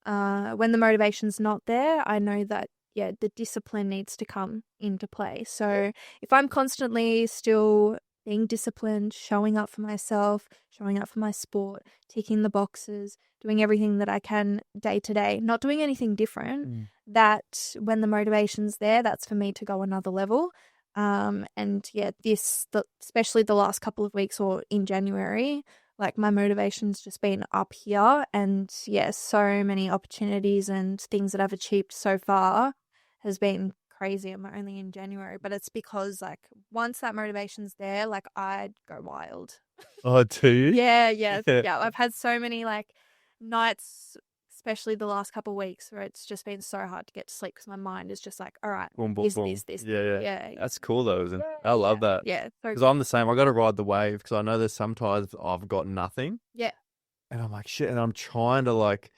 Speaker 2: When the motivation's not there, I know that, the discipline needs to come into play. So if I'm constantly still being disciplined, showing up for myself, showing up for my sport, ticking the boxes, doing everything that I can day to day, not doing anything different, that when the motivation's there, that's for me to go another level. Especially the last couple of weeks or in January, like my motivation's just been up here, and so many opportunities and things that I've achieved so far has been crazy. I'm only in January, but it's because like once that motivation's there, like I'd go wild.
Speaker 1: Oh, do you?
Speaker 2: Yeah. I've had so many like nights, especially the last couple of weeks, where it's just been so hard to get to sleep because my mind is just like, all right,
Speaker 1: Boom, boom,
Speaker 2: this,
Speaker 1: boom.
Speaker 2: this.
Speaker 1: Yeah. That's cool though, isn't it? I love that.
Speaker 2: Yeah.
Speaker 1: Because I'm the same. I got to ride the wave because I know there's sometimes I've got nothing.
Speaker 2: Yeah.
Speaker 1: And I'm like, shit. And I'm trying to like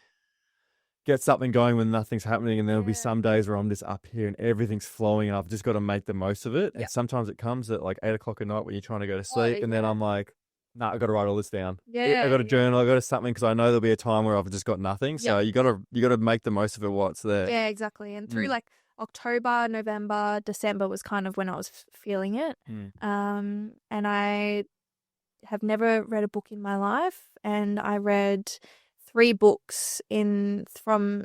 Speaker 1: get something going when nothing's happening. And there'll be some days where I'm just up here and everything's flowing and I've just got to make the most of it. And sometimes it comes at like 8 o'clock at night when you're trying to go to sleep. And then I'm like, nah, I got to write all this down. I got to journal. I got to something because I know there'll be a time where I've just got nothing. So you got to make the most of it while it's there.
Speaker 2: Yeah, exactly. And through like October, November, December was kind of when I was feeling it. And I have never read a book in my life, and I read 3 books from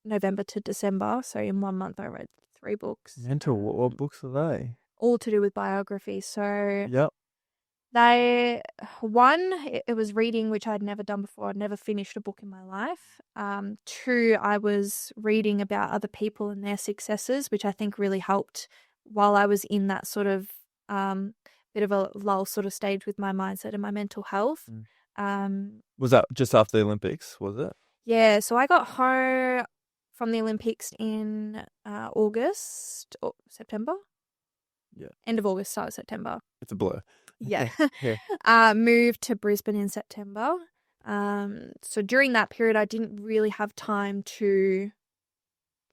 Speaker 2: November to December. So in 1 month, I read 3 books.
Speaker 1: Mental. What books are they?
Speaker 2: All to do with biography. So
Speaker 1: Yep.
Speaker 2: It was reading, which I'd never done before. I'd never finished a book in my life. 2, I was reading about other people and their successes, which I think really helped while I was in that sort of bit of a lull sort of stage with my mindset and my mental health.
Speaker 1: Was that just after the Olympics, was it?
Speaker 2: Yeah, so I got home from the Olympics in August or September.
Speaker 1: Yeah.
Speaker 2: End of August, start of September.
Speaker 1: It's a blur.
Speaker 2: Yeah. Moved to Brisbane in September. So during that period, I didn't really have time to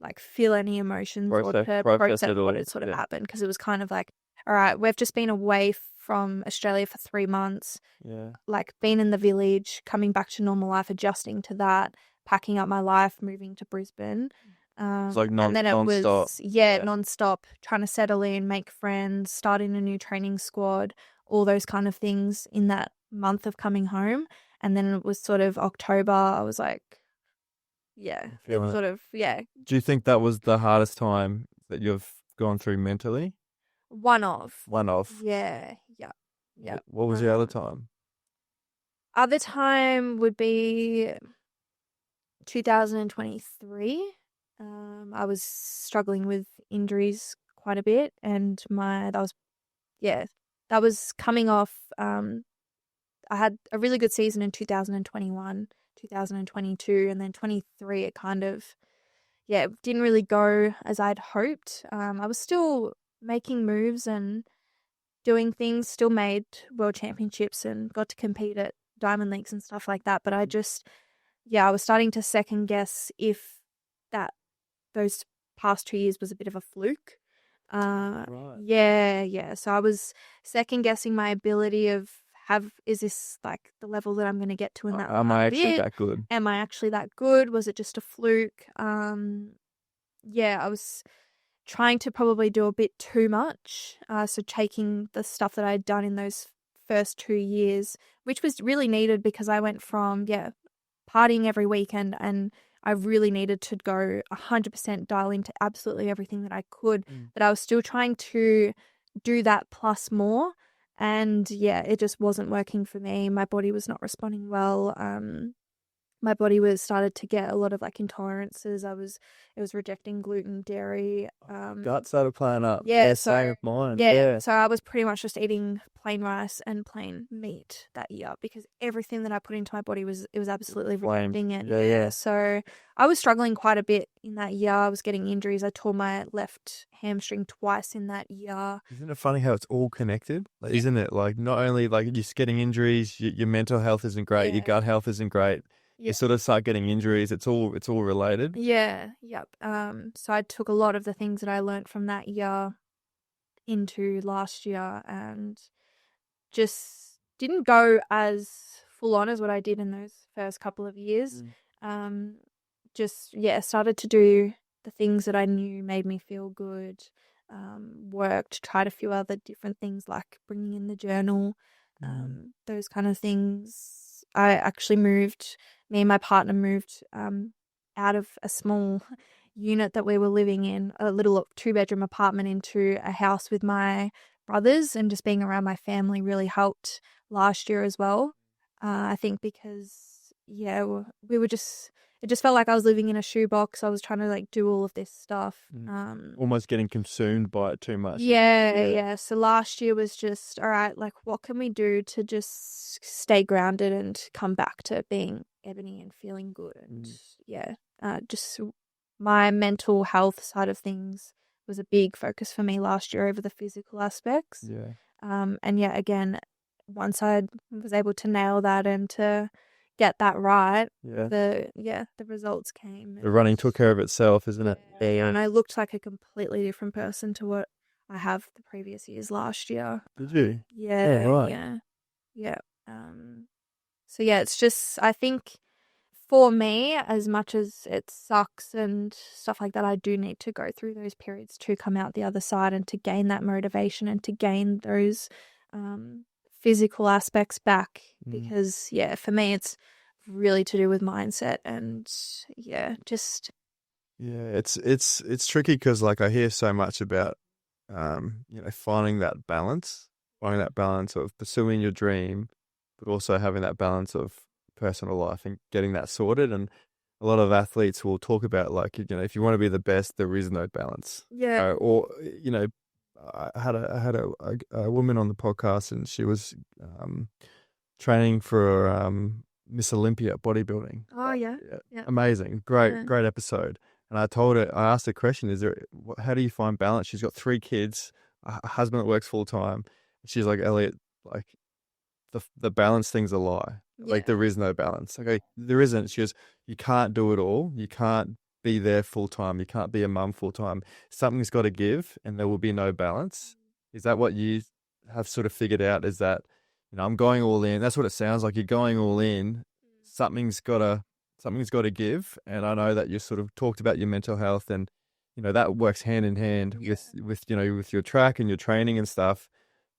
Speaker 2: like feel any emotions or to process what had sort of happened, because it was kind of like, all right, we've just been away from Australia for 3 months.
Speaker 1: Yeah.
Speaker 2: Like been in the village, coming back to normal life, adjusting to that, packing up my life, moving to Brisbane.
Speaker 1: It's like
Speaker 2: and then it
Speaker 1: non-stop.
Speaker 2: was non-stop, trying to settle in, make friends, starting a new training squad, all those kind of things in that month of coming home. And then it was sort of October, I was like,
Speaker 1: Do you think that was the hardest time that you've gone through mentally?
Speaker 2: One of.
Speaker 1: Yeah.
Speaker 2: Yeah.
Speaker 1: What was the other time?
Speaker 2: Other time would be 2023. I was struggling with injuries quite a bit, and that was coming off. I had a really good season in 2021, 2022, and then 23. It kind of didn't really go as I'd hoped. I was still making moves and doing things, still made world championships and got to compete at Diamond Leagues and stuff like that. But I just, I was starting to second guess if those past 2 years was a bit of a fluke.
Speaker 1: Right.
Speaker 2: Yeah. So I was second guessing my ability of is this like the level that I'm going to get to in that?
Speaker 1: Am I actually that good?
Speaker 2: Am I actually that good? Was it just a fluke? I was trying to probably do a bit too much. So taking the stuff that I'd done in those first 2 years, which was really needed because I went from, partying every weekend, and I really needed to go 100% dial into absolutely everything that I could. But I was still trying to do that plus more. And it just wasn't working for me. My body was not responding well. my body was started to get a lot of like intolerances. It was rejecting gluten, dairy.
Speaker 3: Gut started playing up.
Speaker 2: Yeah,
Speaker 3: same with mine.
Speaker 2: Yeah, so I was pretty much just eating plain rice and plain meat that year because everything that I put into my body was absolutely rejecting it.
Speaker 3: Yeah.
Speaker 2: So I was struggling quite a bit in that year. I was getting injuries. I tore my left hamstring twice in that year.
Speaker 1: Isn't it funny how it's all connected? Like, isn't it? Like, not only like you're just getting injuries, your mental health isn't great, your gut health isn't great. You sort of start getting injuries. It's all related.
Speaker 2: Yeah, yep. So I took a lot of the things that I learned from that year into last year and just didn't go as full on as what I did in those first couple of years. Started to do the things that I knew made me feel good. Tried a few other different things like bringing in the journal, those kind of things. I actually me and my partner moved out of a small unit that we were living in, a little 2-bedroom apartment, into a house with my brothers, and just being around my family really helped last year as well. I think because, it just felt like I was living in a shoebox. I was trying to like do all of this stuff.
Speaker 1: Almost getting consumed by it too much.
Speaker 2: Yeah. So last year was just, all right, like what can we do to just stay grounded and come back to being Ebony and feeling good? And just my mental health side of things was a big focus for me last year over the physical aspects. Again, once I was able to nail that and to get that right, the results came.
Speaker 1: The running took care of itself, isn't it?
Speaker 2: Yeah, and I looked like a completely different person to what I have the previous years last year.
Speaker 1: Did you?
Speaker 2: Yeah,
Speaker 3: right.
Speaker 2: Yeah. It's just, I think for me, as much as it sucks and stuff like that, I do need to go through those periods to come out the other side and to gain that motivation and to gain those physical aspects back. Because, for me, it's really to do with mindset and, just...
Speaker 1: Yeah, it's tricky because like I hear so much about, finding that balance of pursuing your dream, but also having that balance of personal life and getting that sorted. And a lot of athletes will talk about like, if you want to be the best, there is no balance.
Speaker 2: Yeah.
Speaker 1: I had a woman on the podcast, and she was training for Miss Olympia bodybuilding.
Speaker 2: Oh yeah.
Speaker 1: Amazing, great episode. And I asked her a question: how do you find balance? She's got 3 kids, a husband that works full time. She's like, Elliot, like the balance thing's a lie. Like there is no balance. Okay, there isn't. She goes, you can't do it all. You can't be there full time. You can't be a mum full time. Something's got to give, and there will be no balance. Is that what you have sort of figured out? Is that, I'm going all in. That's what it sounds like. You're going all in. Something's got to give. And I know that you sort of talked about your mental health, and that works hand in hand with your track and your training and stuff.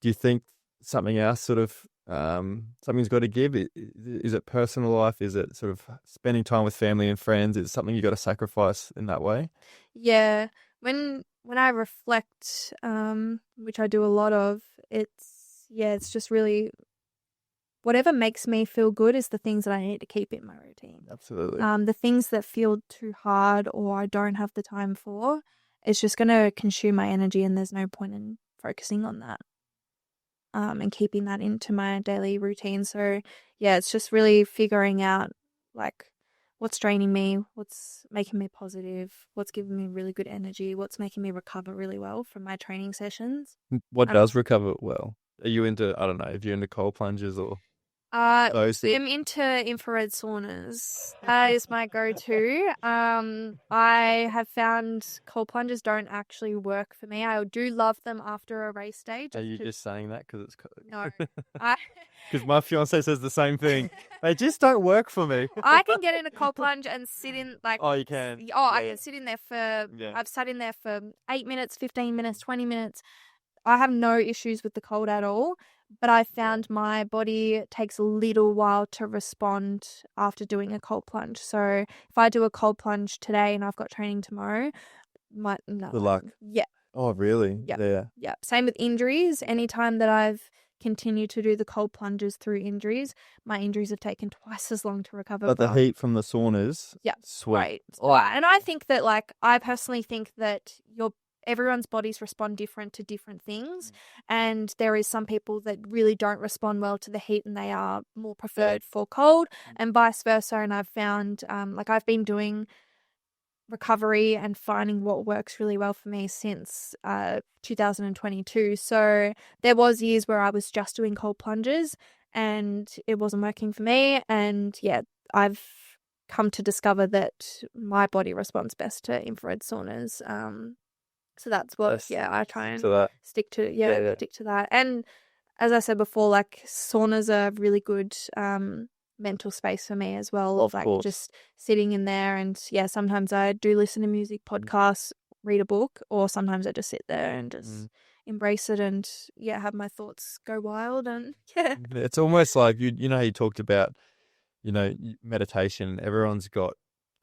Speaker 1: Do you think something else sort of something's got to give? Is it personal life? Is it sort of spending time with family and friends? Is it something you got to sacrifice in that way?
Speaker 2: Yeah. When I reflect, which I do a lot of, it's just really whatever makes me feel good is the things that I need to keep in my routine.
Speaker 1: Absolutely.
Speaker 2: The things that feel too hard or I don't have the time for, it's just going to consume my energy, and there's no point in focusing on that. And keeping that into my daily routine. So it's just really figuring out like what's draining me, what's making me positive, what's giving me really good energy, what's making me recover really well from my training sessions.
Speaker 1: What does recover well? Are you into, I don't know, if you're into cold plunges or those things?
Speaker 2: I'm into infrared saunas. That is my go-to. I have found cold plunges don't actually work for me. I do love them after a race day.
Speaker 1: Are you just saying that because it's
Speaker 2: no?
Speaker 1: Because my fiance says the same thing. They just don't work for me.
Speaker 2: I can get in a cold plunge and sit in like.
Speaker 1: Oh, you can.
Speaker 2: I can sit in there for. I've sat in there for 8 minutes, 15 minutes, 20 minutes. I have no issues with the cold at all. But I found my body takes a little while to respond after doing a cold plunge. So if I do a cold plunge today and I've got training tomorrow,
Speaker 1: Good luck.
Speaker 2: Yeah.
Speaker 1: Oh, really?
Speaker 2: Yeah. Same with injuries. Anytime that I've continue to do the cold plunges through injuries. My injuries have taken twice as long to recover.
Speaker 3: But the heat from the saunas,
Speaker 2: yeah,
Speaker 3: sweet.
Speaker 2: right. And I think that, like, I personally think that everyone's bodies respond different to different things. And there is some people that really don't respond well to the heat and they are more preferred for cold, and vice versa. And I've found, like, I've been doing recovery and finding what works really well for me since 2022. So there was years where I was just doing cold plunges and it wasn't working for me. And yeah, I've come to discover that my body responds best to infrared saunas. So that's what, I try and stick to. Stick to that. And as I said before, like, saunas are really good mental space for me as well.
Speaker 3: Of
Speaker 2: like
Speaker 3: course.
Speaker 2: Just sitting in there, and sometimes I do listen to music, podcasts, read a book, or sometimes I just sit there and just embrace it and have my thoughts go wild. And
Speaker 1: It's almost like you know how you talked about, meditation. Everyone's got,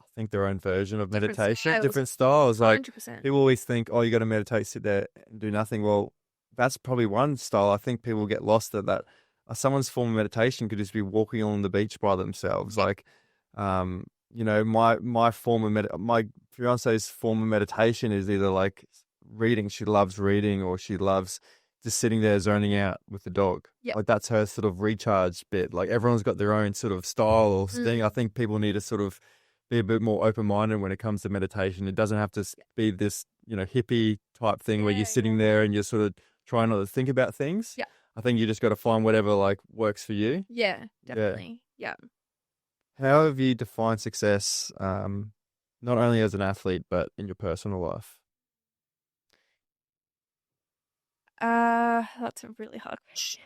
Speaker 1: I think, their own version of meditation, different styles. Like
Speaker 2: 100%.
Speaker 1: people always think, oh, you got to meditate, sit there and do nothing. Well, that's probably one style. I think people get lost at that. Someone's form of meditation could just be walking on the beach by themselves. Like, my form of my fiance's form of meditation is either like reading. She loves reading, or she loves just sitting there zoning out with the dog.
Speaker 2: Yep.
Speaker 1: Like, that's her sort of recharge bit. Like, everyone's got their own sort of style or thing. I think people need to sort of be a bit more open-minded when it comes to meditation. It doesn't have to be this, hippie type thing where you're sitting there and you're sort of trying not to think about things.
Speaker 2: Yeah.
Speaker 1: I think you just got to find whatever, like, works for you.
Speaker 2: Yeah, definitely. Yeah.
Speaker 1: How have you defined success, not only as an athlete, but in your personal life?
Speaker 2: That's a really hard question.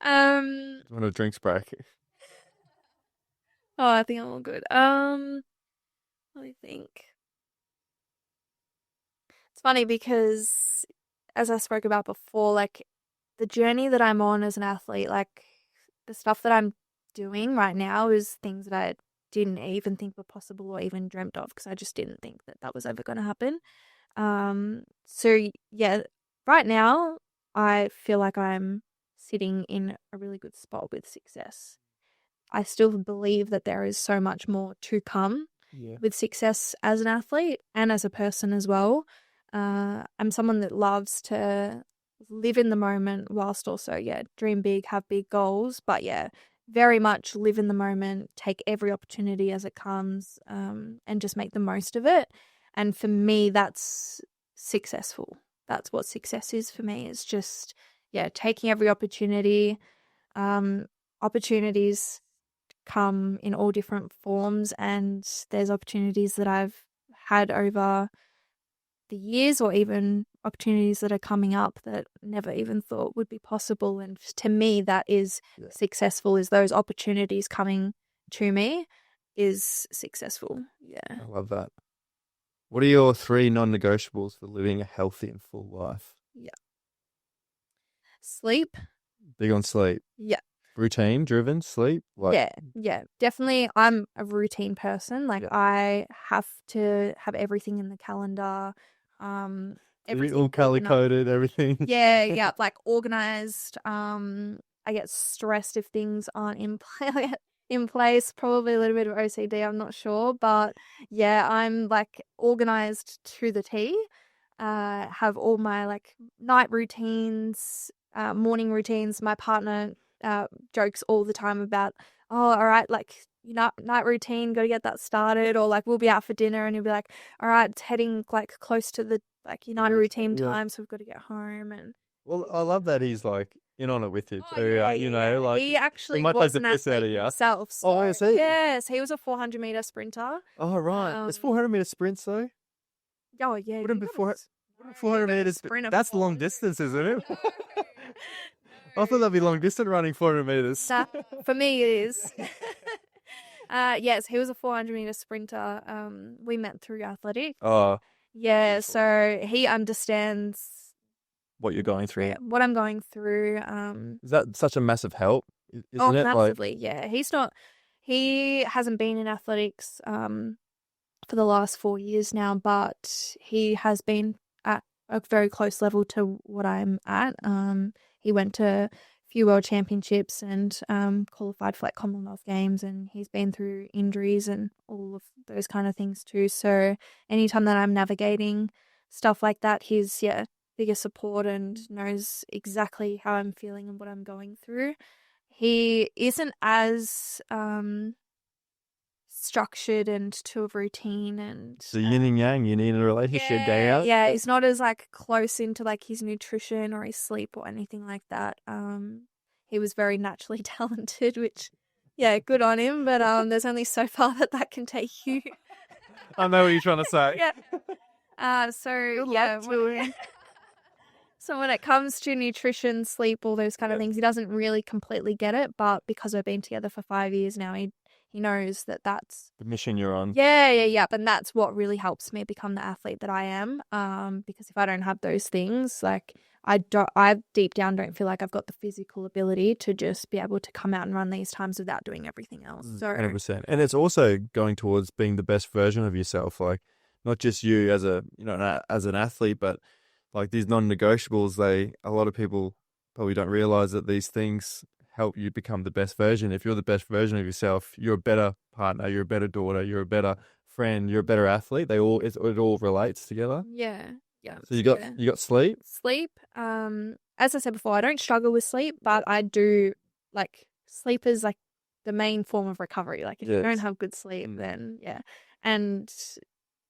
Speaker 1: Do you want a drinks break?
Speaker 2: Oh, I think I'm all good. Let me think. It's funny because, as I spoke about before, like, the journey that I'm on as an athlete, like, the stuff that I'm doing right now is things that I didn't even think were possible or even dreamt of, because I just didn't think that that was ever going to happen. So yeah, right now I feel like I'm sitting in a really good spot with success. I still believe that there is so much more to come with success as an athlete and as a person as well. I'm someone that loves to live in the moment whilst also, dream big, have big goals, but very much live in the moment, take every opportunity as it comes, and just make the most of it. And for me, that's successful. That's what success is for me. It's just, taking every opportunity. Opportunities come in all different forms, and there's opportunities that I've had over the years, or even opportunities that are coming up that never even thought would be possible. And to me, that is successful, is those opportunities coming to me is successful.
Speaker 1: I love that. What are your 3 non-negotiables for living a healthy and full life?
Speaker 2: Sleep.
Speaker 1: Big on sleep. Routine driven sleep.
Speaker 2: Definitely. I'm a routine person. Like, I have to have everything in the calendar. Everything
Speaker 1: all color coded, everything.
Speaker 2: Like, organized. I get stressed if things aren't in place. Probably a little bit of OCD, I'm not sure, but I'm like organized to the T. Have all my like night routines, morning routines. My partner jokes all the time about, oh, all right, like, night routine, got to get that started. Or like, we'll be out for dinner and he'll be like, all right, it's heading like close to the like your night routine time, so we've got to get home. And
Speaker 1: well, I love that he's like in on it with you too. Like,
Speaker 2: he actually
Speaker 1: might
Speaker 2: was
Speaker 1: take
Speaker 2: an
Speaker 1: the piss out of
Speaker 2: athlete
Speaker 1: you.
Speaker 2: himself. So,
Speaker 1: Oh, is he?
Speaker 2: Yes, he was a 400-meter sprinter.
Speaker 1: Oh, right. It's 400-meter sprints though.
Speaker 2: Oh yeah,
Speaker 1: Wouldn't be 400 meters. That's long distance, isn't it? I thought that'd be long distance running 400 meters.
Speaker 2: For me, it is. Yes, he was a 400-meter sprinter. We met through athletics.
Speaker 1: Oh.
Speaker 2: Yeah, so he understands
Speaker 1: what you're going through.
Speaker 2: What I'm going through.
Speaker 1: Is that such a massive help? Isn't it?
Speaker 2: Massively, he hasn't been in athletics for the last 4 years now, but he has been at a very close level to what I'm at. He went to a few World Championships and qualified for like Commonwealth Games, and he's been through injuries and all of those kind of things too. So anytime that I'm navigating stuff like that, he's biggest support and knows exactly how I'm feeling and what I'm going through. He isn't as structured and to a routine, and
Speaker 3: So yin and yang, you need a relationship day out.
Speaker 2: yeah, he's not as like close into like his nutrition or his sleep or anything like that. He was very naturally talented, which good on him, but there's only so far that can take you.
Speaker 3: I know what you're trying to say.
Speaker 2: So when it comes to nutrition, sleep, all those kind of things, he doesn't really completely get it. But because we've been together for 5 years now, he knows that that's
Speaker 3: The mission you're on.
Speaker 2: Yeah. And that's what really helps me become the athlete that I am. Because if I don't have those things, like I deep down don't feel like I've got the physical ability to just be able to come out and run these times without doing everything else. So
Speaker 3: 100%. And it's also going towards being the best version of yourself. Like not just you as as an athlete, but like these non-negotiables, a lot of people probably don't realize that these things help you become the best version. If you're the best version of yourself, you're a better partner, you're a better daughter, you're a better friend, you're a better athlete. It all relates together.
Speaker 2: Yeah.
Speaker 3: So you got sleep?
Speaker 2: Sleep. As I said before, I don't struggle with sleep, but I do like sleep is like the main form of recovery. Like if you don't have good sleep, then and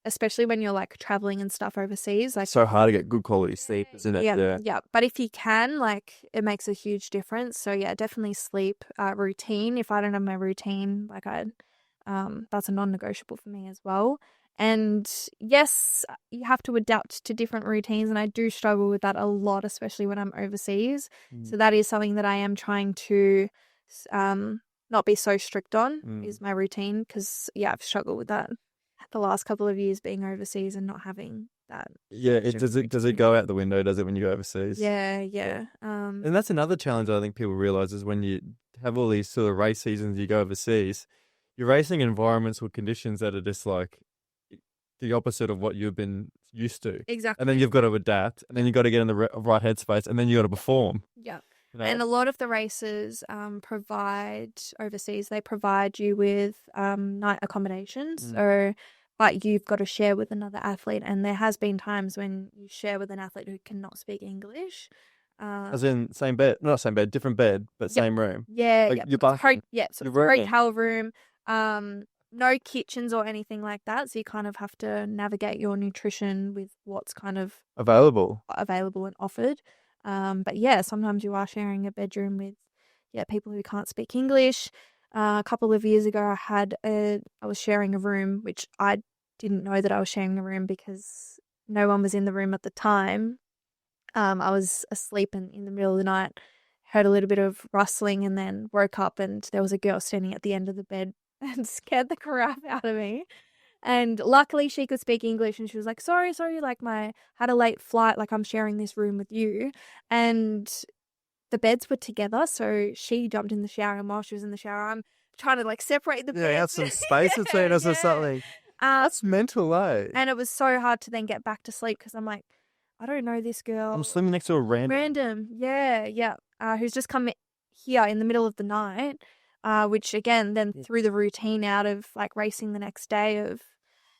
Speaker 2: especially when you're like traveling and stuff overseas, like
Speaker 3: so hard to get good quality sleep, isn't it?
Speaker 2: Yeah. But if you can, like, it makes a huge difference. So yeah, definitely sleep. Routine. If I don't have my routine, like that's a non-negotiable for me as well. And yes, you have to adapt to different routines, and I do struggle with that a lot, especially when I'm overseas. So that is something that I am trying to not be so strict on is my routine, because I've struggled with that the last couple of years being overseas and not having that.
Speaker 3: Yeah, does it go out the window, does it, when you go overseas?
Speaker 2: Yeah.
Speaker 3: And that's another challenge I think people realize is when you have all these sort of race seasons, you go overseas, you're racing in environments or conditions that are just like the opposite of what you've been used to.
Speaker 2: Exactly.
Speaker 3: And then you've got to adapt, and then you've got to get in the right headspace, and then you've got to perform.
Speaker 2: Yeah.
Speaker 3: You know?
Speaker 2: And a lot of the races provide overseas, they provide you with night accommodations, but you've got to share with another athlete. And there has been times when you share with an athlete who cannot speak English.
Speaker 3: As in same bed, not same bed, different bed, but same room.
Speaker 2: Yeah,
Speaker 3: like
Speaker 2: your hotel room. No kitchens or anything like that. So you kind of have to navigate your nutrition with what's kind of
Speaker 3: available
Speaker 2: and offered. But yeah, sometimes you are sharing a bedroom with people who can't speak English. A couple of years ago, I was sharing a room, which I didn't know that I was sharing a room because no one was in the room at the time. I was asleep and in the middle of the night, heard a little bit of rustling, and then woke up and there was a girl standing at the end of the bed and scared the crap out of me. And luckily she could speak English, and she was like, sorry, like had a late flight, like I'm sharing this room with you. And the beds were together, so she jumped in the shower, and while she was in the shower, I'm trying to like separate the beds.
Speaker 3: Yeah, have some space between us or something. That's mental, eh?
Speaker 2: And it was so hard to then get back to sleep because I'm like, I don't know this girl.
Speaker 3: I'm sleeping next to a random.
Speaker 2: Yeah. Who's just come here in the middle of the night. Which again then threw the routine out of like racing the next day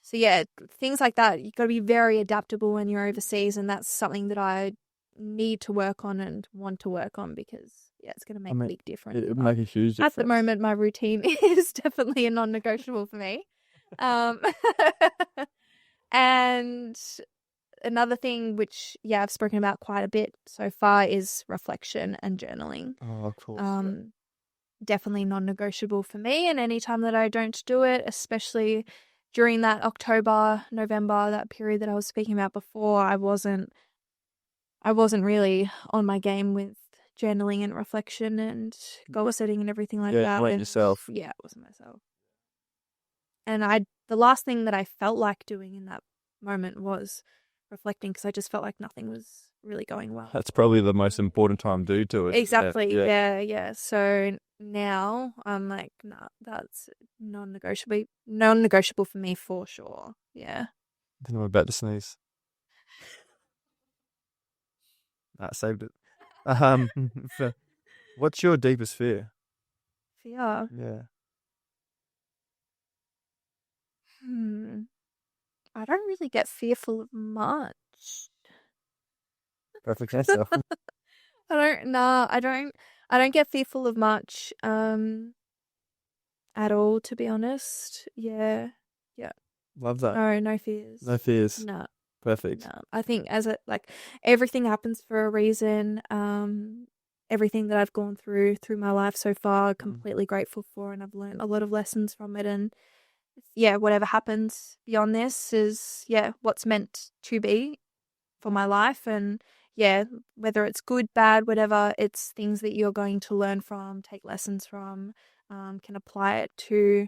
Speaker 2: so things like that. You've got to be very adaptable when you're overseas, and that's something that I need to work on and want to work on because it's going to make a big difference.
Speaker 3: It make a huge difference.
Speaker 2: At the moment, my routine is definitely a non-negotiable for me. And another thing which I've spoken about quite a bit so far is reflection and journaling.
Speaker 3: Oh, of course.
Speaker 2: Definitely non-negotiable for me, and anytime that I don't do it, especially during that October, November, that period that I was speaking about before, I wasn't really on my game with journaling and reflection and goal setting and everything like that.
Speaker 3: Yeah, yourself.
Speaker 2: Yeah, it wasn't myself. And the last thing that I felt like doing in that moment was reflecting, because I just felt like nothing was really going well.
Speaker 3: That's probably the most important time to do it.
Speaker 2: Exactly. Yeah. So now I'm like, nah, that's non-negotiable for me for sure. Yeah.
Speaker 3: I think I'm about to sneeze. Saved it. So what's your deepest fear?
Speaker 2: Fear.
Speaker 3: Yeah.
Speaker 2: I don't really get fearful of much.
Speaker 3: Perfect answer.
Speaker 2: I don't get fearful of much at all, to be honest. Yeah.
Speaker 3: Love that.
Speaker 2: No fears.
Speaker 3: No fears.
Speaker 2: No.
Speaker 3: Perfect.
Speaker 2: No. I think everything happens for a reason. Everything that I've gone through my life so far, completely grateful for, and I've learned a lot of lessons from it. And yeah, whatever happens beyond this is what's meant to be for my life. And yeah, whether it's good, bad, whatever, it's things that you're going to learn from, take lessons from, can apply it to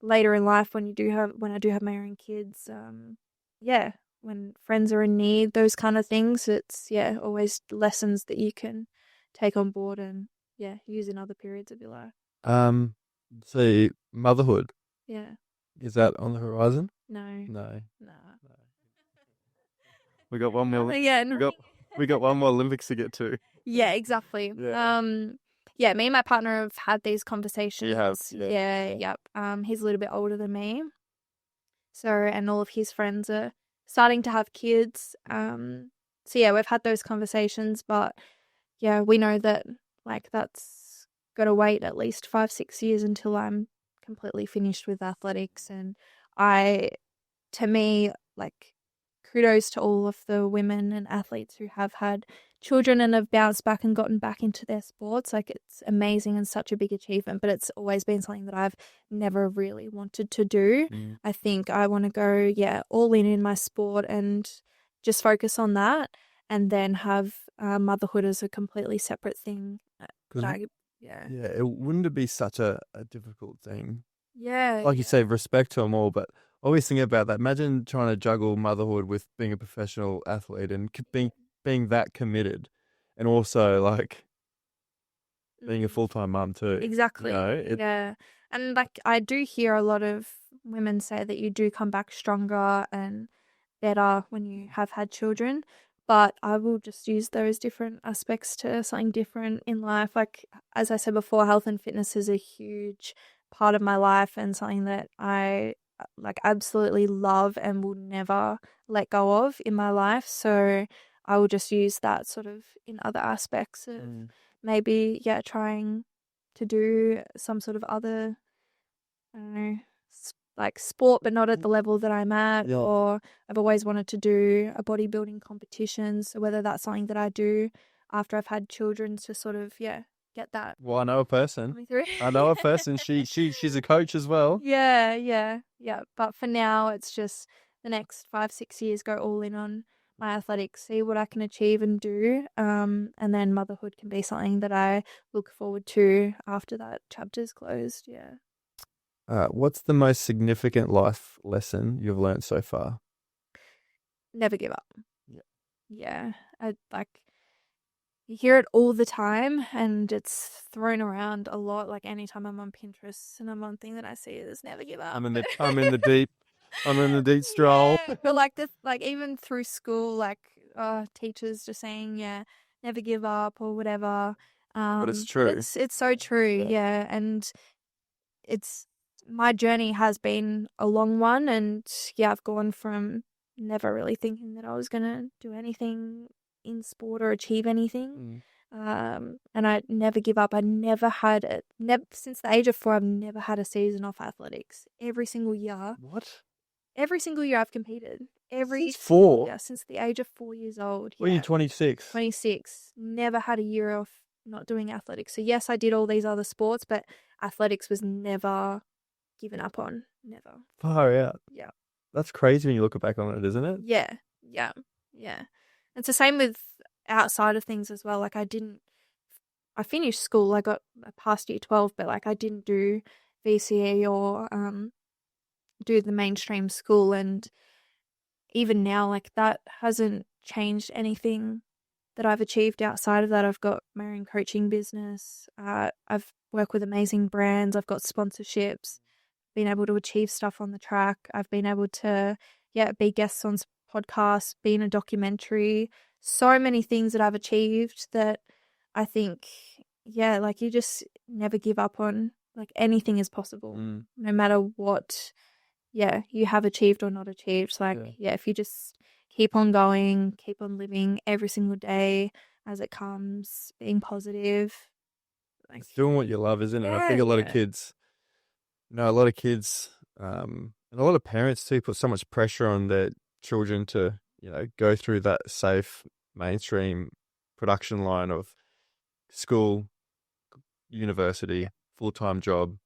Speaker 2: later in life when I do have my own kids. When friends are in need, those kind of things, it's always lessons that you can take on board and use in other periods of your life.
Speaker 3: See, motherhood,
Speaker 2: Yeah.
Speaker 3: is that on the horizon?
Speaker 2: No.
Speaker 3: No.
Speaker 2: Nah.
Speaker 3: We got one more.
Speaker 2: Yeah. No.
Speaker 3: We got one more Olympics to get to.
Speaker 2: Yeah, exactly.
Speaker 3: Yeah.
Speaker 2: Me and my partner have had these conversations.
Speaker 3: You have,
Speaker 2: Yeah, yep. He's a little bit older than me. So, and all of his friends are starting to have kids. We've had those conversations, but yeah, we know that that's gotta wait at least 5-6 years until I'm completely finished with athletics. And to me, kudos to all of the women and athletes who have had children and have bounced back and gotten back into their sports. It's amazing and such a big achievement, but it's always been something that I've never really wanted to do. I think I want to go, all in my sport and just focus on that, and then have motherhood as a completely separate thing.
Speaker 3: It wouldn't be such a difficult thing.
Speaker 2: Yeah.
Speaker 3: Like you say, respect to them all, but always think about that. Imagine trying to juggle motherhood with being a professional athlete and being that committed, and also being a full-time mum too.
Speaker 2: Exactly. And I do hear a lot of women say that you do come back stronger and better when you have had children, but I will just use those different aspects to something different in life. As I said before, health and fitness is a huge part of my life and something that I absolutely love and will never let go of in my life. So I will just use that sort of in other aspects of maybe trying to do some sort of other, I don't know, sport, but not at the level that I'm at. Or I've always wanted to do a bodybuilding competition. So whether that's something that I do after I've had children to sort of get that.
Speaker 3: Well, I know a person.
Speaker 2: Coming through.
Speaker 3: I know a person. She's a coach as well.
Speaker 2: Yeah. But for now, it's just the next 5-6 years go all in on my athletics, see what I can achieve and do. And then motherhood can be something that I look forward to after that chapter's closed. Yeah.
Speaker 3: What's the most significant life lesson you've learned so far?
Speaker 2: Never give up. Yeah. You hear it all the time and it's thrown around a lot. Anytime I'm on Pinterest, the number one thing that I see is never give up.
Speaker 3: I'm in the deep. I'm in the deep stroll.
Speaker 2: Yeah, but even through school, teachers just saying, never give up or whatever.
Speaker 3: But it's true.
Speaker 2: It's so true. Yeah. And my journey has been a long one, and I've gone from never really thinking that I was going to do anything in sport or achieve anything. And I never give up. I never had it. Since the age of 4, I've never had a season off athletics. Every single year.
Speaker 3: What?
Speaker 2: Every single year I've competed.
Speaker 3: Since 4?
Speaker 2: Yeah, since the age of 4 years old.
Speaker 3: When you're 26?
Speaker 2: 26. Never had a year off not doing athletics. So yes, I did all these other sports, but athletics was never given up on. Never.
Speaker 3: Far out.
Speaker 2: Yeah.
Speaker 3: That's crazy when you look back on it, isn't it?
Speaker 2: Yeah. It's the same with outside of things as well. I finished school. I got past year 12, but I didn't do VCE or do the mainstream school. And even now, that hasn't changed anything that I've achieved outside of that. I've got my own coaching business. I've worked with amazing brands. I've got sponsorships, been able to achieve stuff on the track. I've been able to, be guests on podcasts, be in a documentary. so many things that I've achieved that I think, yeah, like you just never give up on, like anything is possible, no matter what, yeah, you have achieved or not achieved. Like, yeah, if you just keep on going, keep on living every single day as it comes, being positive. Like,
Speaker 3: It's doing what you love, isn't it? I think a lot of kids, a lot of kids, and a lot of parents too put so much pressure on their children to, go through that safe mainstream production line of school, university, full-time job,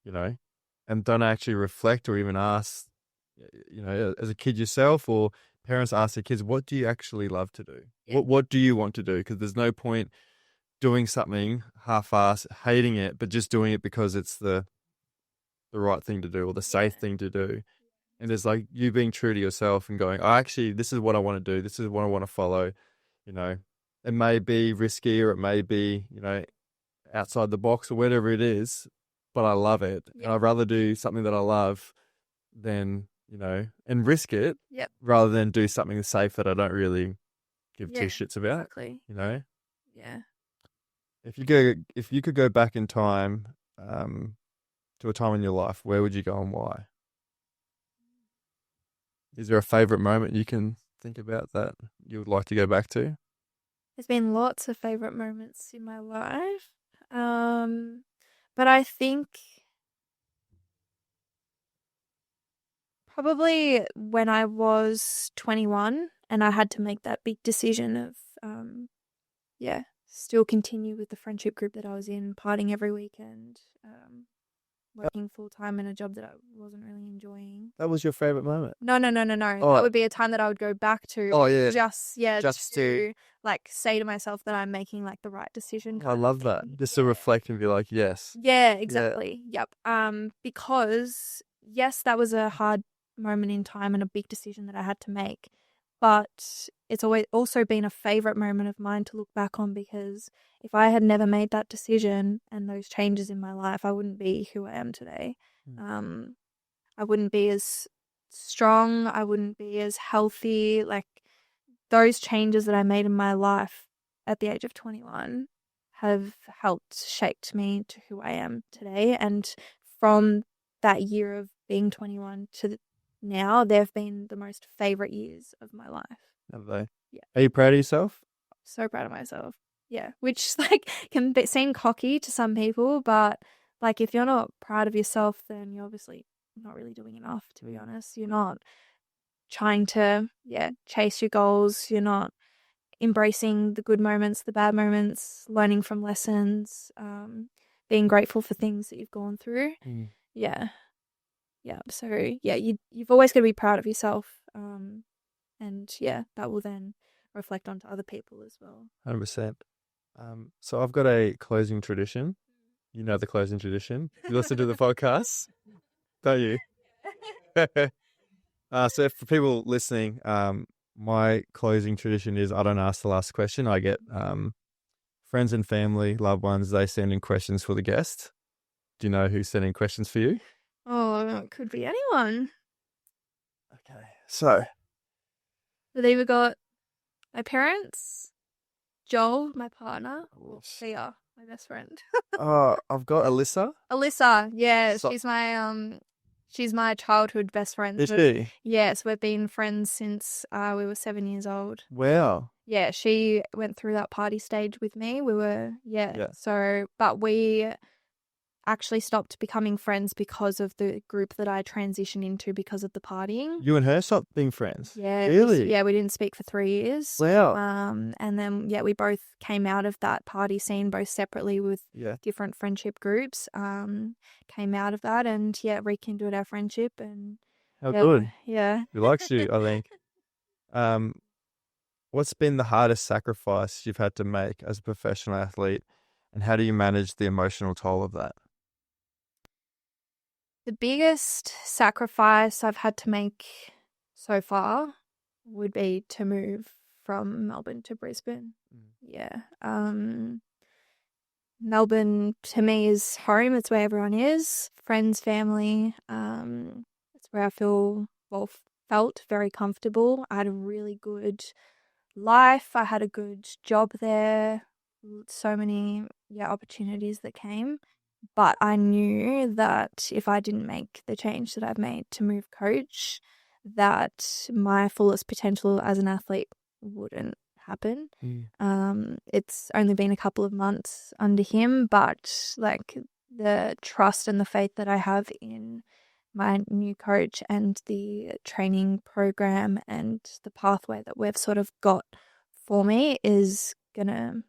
Speaker 3: and don't actually reflect or even ask, as a kid yourself, or parents ask their kids, what do you actually love to do? What do you want to do? Because there's no point doing something half-assed, hating it, but just doing it because it's the right thing to do or the safe thing to do. And there's like you being true to yourself and going, this is what I want to do. This is what I want to follow. It may be risky or it may be, outside the box or whatever it is, but I love it. And I'd rather do something that I love than, and risk it rather than do something safe that I don't really give two shits about,
Speaker 2: exactly. Yeah.
Speaker 3: If you could go back in time, to a time in your life, where would you go and why? Is there a favorite moment you can think about that you would like to go back to?
Speaker 2: There's been lots of favorite moments in my life. But I think probably when I was 21 and I had to make that big decision of, still continue with the friendship group that I was in, partying every weekend, working full-time in a job that I wasn't really enjoying.
Speaker 3: That was your favorite moment?
Speaker 2: No.
Speaker 3: Oh.
Speaker 2: That would be a time that I would go back to.
Speaker 3: Oh, yeah.
Speaker 2: Just to like say to myself that I'm making like the right decision.
Speaker 3: I love that. Just to reflect and be like, yes.
Speaker 2: Yeah, exactly. Yeah. Yep. Because yes, that was a hard moment in time and a big decision that I had to make. But it's always also been a favorite moment of mine to look back on, because if I had never made that decision and those changes in my life, I wouldn't be who I am today. I wouldn't be as strong. I wouldn't be as healthy. Like those changes that I made in my life at the age of 21 have helped shaped me to who I am today. And from that year of being 21 to now, they've been the most favorite years of my life.
Speaker 3: Have they?
Speaker 2: Yeah.
Speaker 3: Are you proud of yourself?
Speaker 2: So proud of myself. Yeah. Which can seem cocky to some people, but like if you're not proud of yourself, then you're obviously not really doing enough, to be honest. You're not trying to, chase your goals. You're not embracing the good moments, the bad moments, learning from lessons, being grateful for things that you've gone through. Yeah. Yeah. So you've always got to be proud of yourself. And that will then reflect onto other people as well.
Speaker 3: 100%. So I've got a closing tradition. You know the closing tradition. You listen to the podcast, don't you? So for people listening, my closing tradition is I don't ask the last question. I get friends and family, loved ones, they send in questions for the guest. Do you know who's sending questions for you?
Speaker 2: Oh, it could be anyone.
Speaker 3: Okay, so
Speaker 2: We've either got my parents, Joel, my partner, or Thea, my best friend.
Speaker 3: I've got Alyssa.
Speaker 2: Alyssa, yeah, she's my childhood best friend.
Speaker 3: Is she?
Speaker 2: Yes, we've been friends since we were 7 years old.
Speaker 3: Wow.
Speaker 2: Yeah, she went through that party stage with me. We were, but we actually stopped becoming friends because of the group that I transitioned into because of the partying.
Speaker 3: You and her stopped being friends?
Speaker 2: Yeah.
Speaker 3: Really?
Speaker 2: We didn't speak for 3 years.
Speaker 3: Wow.
Speaker 2: And then, we both came out of that party scene, both separately with different friendship groups, came out of that and, rekindled our friendship. And
Speaker 3: how good.
Speaker 2: Yeah.
Speaker 3: He likes you, I think. What's been the hardest sacrifice you've had to make as a professional athlete, and how do you manage the emotional toll of that?
Speaker 2: The biggest sacrifice I've had to make so far would be to move from Melbourne to Brisbane. Yeah. Melbourne to me is home. It's where everyone is. Friends, family. It's where I felt very comfortable. I had a really good life. I had a good job there. So many opportunities that came. But I knew that if I didn't make the change that I've made to move coach, that my fullest potential as an athlete wouldn't happen. It's only been a couple of months under him, but like the trust and the faith that I have in my new coach and the training program and the pathway that we've sort of got for me is gonna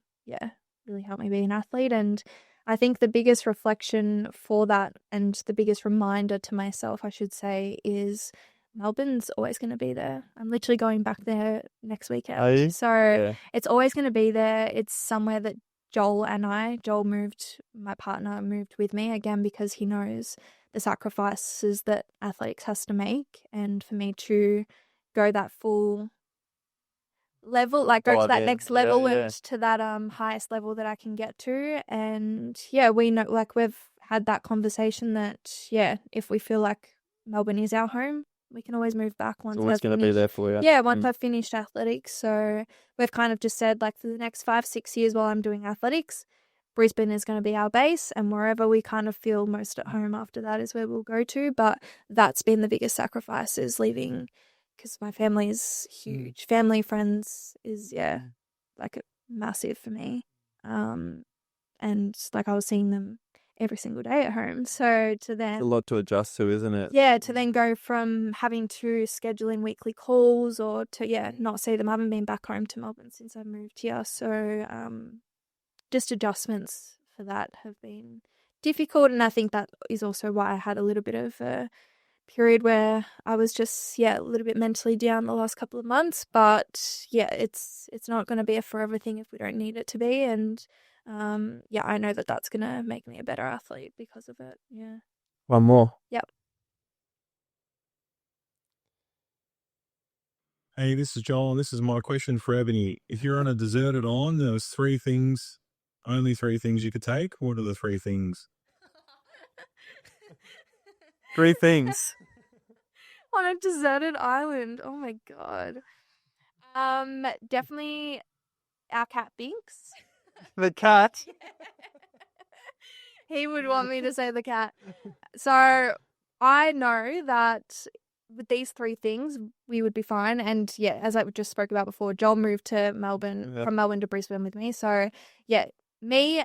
Speaker 2: really help me be an athlete. And I think the biggest reflection for that, and the biggest reminder to myself, I should say, is Melbourne's always going to be there. I'm literally going back there next weekend.
Speaker 3: Are you?
Speaker 2: So it's always going to be there. It's somewhere that Joel moved, my partner moved with me, again, because he knows the sacrifices that athletics has to make. And for me to go that full level, like go to that next level and to that highest level that I can get to. And we know, like, we've had that conversation that if we feel like Melbourne is our home, we can always move back once. It's
Speaker 3: always going to be there for you.
Speaker 2: Yeah, once I've finished athletics. So we've kind of just said, like, for the next 5-6 years while I'm doing athletics, Brisbane is going to be our base, and wherever we kind of feel most at home after that is where we'll go to. But that's been the biggest sacrifice, is leaving, because my family is huge. Family, friends is, like, massive for me. And, like, I was seeing them every single day at home. So to then...
Speaker 3: It's a lot to adjust to, isn't it?
Speaker 2: Yeah, to then go from having to schedule in weekly calls or to, not see them. I haven't been back home to Melbourne since I moved here. So just adjustments for that have been difficult. And I think that is also why I had a little bit of a period where I was just a little bit mentally down the last couple of months. But it's not going to be a forever thing if we don't need it to be. And I know that that's going to make me a better athlete because of it. Yeah.
Speaker 3: One more.
Speaker 2: Yep.
Speaker 4: Hey, this is Joel, and this is my question for Ebony. If you're on a deserted island, there was only three things you could take. What are the three things?
Speaker 3: 3 things.
Speaker 2: On a deserted island. Oh my God. Definitely our cat Binks.
Speaker 3: The cat.
Speaker 2: He would want me to say the cat. So I know that with these 3 things, we would be fine. And as I just spoke about before, Joel moved to Melbourne, from Melbourne to Brisbane with me. So me,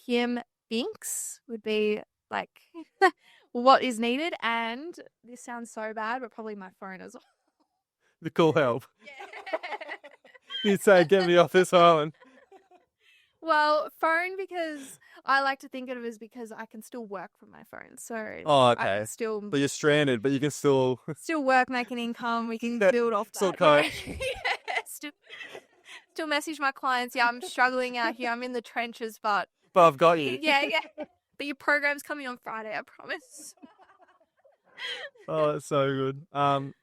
Speaker 2: him, Binks would be like what is needed. And this sounds so bad, but probably my phone as well.
Speaker 3: The call help. You'd say, get me off this island.
Speaker 2: Well, phone, because I like to think of it as because I can still work from my phone. So
Speaker 3: okay.
Speaker 2: But
Speaker 3: you're stranded, but you can still
Speaker 2: work, make an income. We can build off that.
Speaker 3: Still coach.
Speaker 2: Still message my clients. Yeah, I'm struggling out here. I'm in the trenches, but
Speaker 3: I've got you.
Speaker 2: Yeah. But your program's coming on Friday, I promise.
Speaker 3: Oh, that's so good.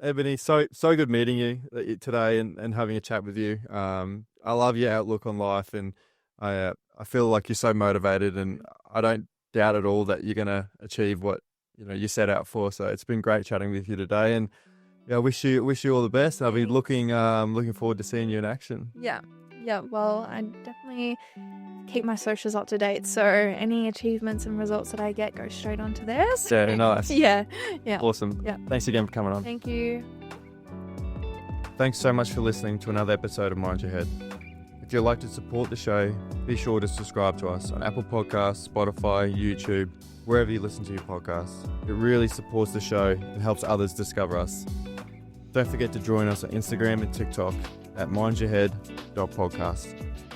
Speaker 3: Ebony, so good meeting you today and having a chat with you. I love your outlook on life, and I feel like you're so motivated, and I don't doubt at all that you're going to achieve what you set out for. So it's been great chatting with you today, and I wish you all the best. I'll be looking forward to seeing you in action.
Speaker 2: Yeah. Well, I definitely keep my socials up to date, so any achievements and results that I get go straight onto theirs.
Speaker 3: Yeah, nice.
Speaker 2: Yeah.
Speaker 3: Awesome.
Speaker 2: Yeah.
Speaker 3: Thanks again for coming on.
Speaker 2: Thank you.
Speaker 1: Thanks so much for listening to another episode of Mind Your Head. If you'd like to support the show, be sure to subscribe to us on Apple Podcasts, Spotify, YouTube, wherever you listen to your podcasts. It really supports the show and helps others discover us. Don't forget to join us on Instagram and TikTok at mindyourhead.podcast.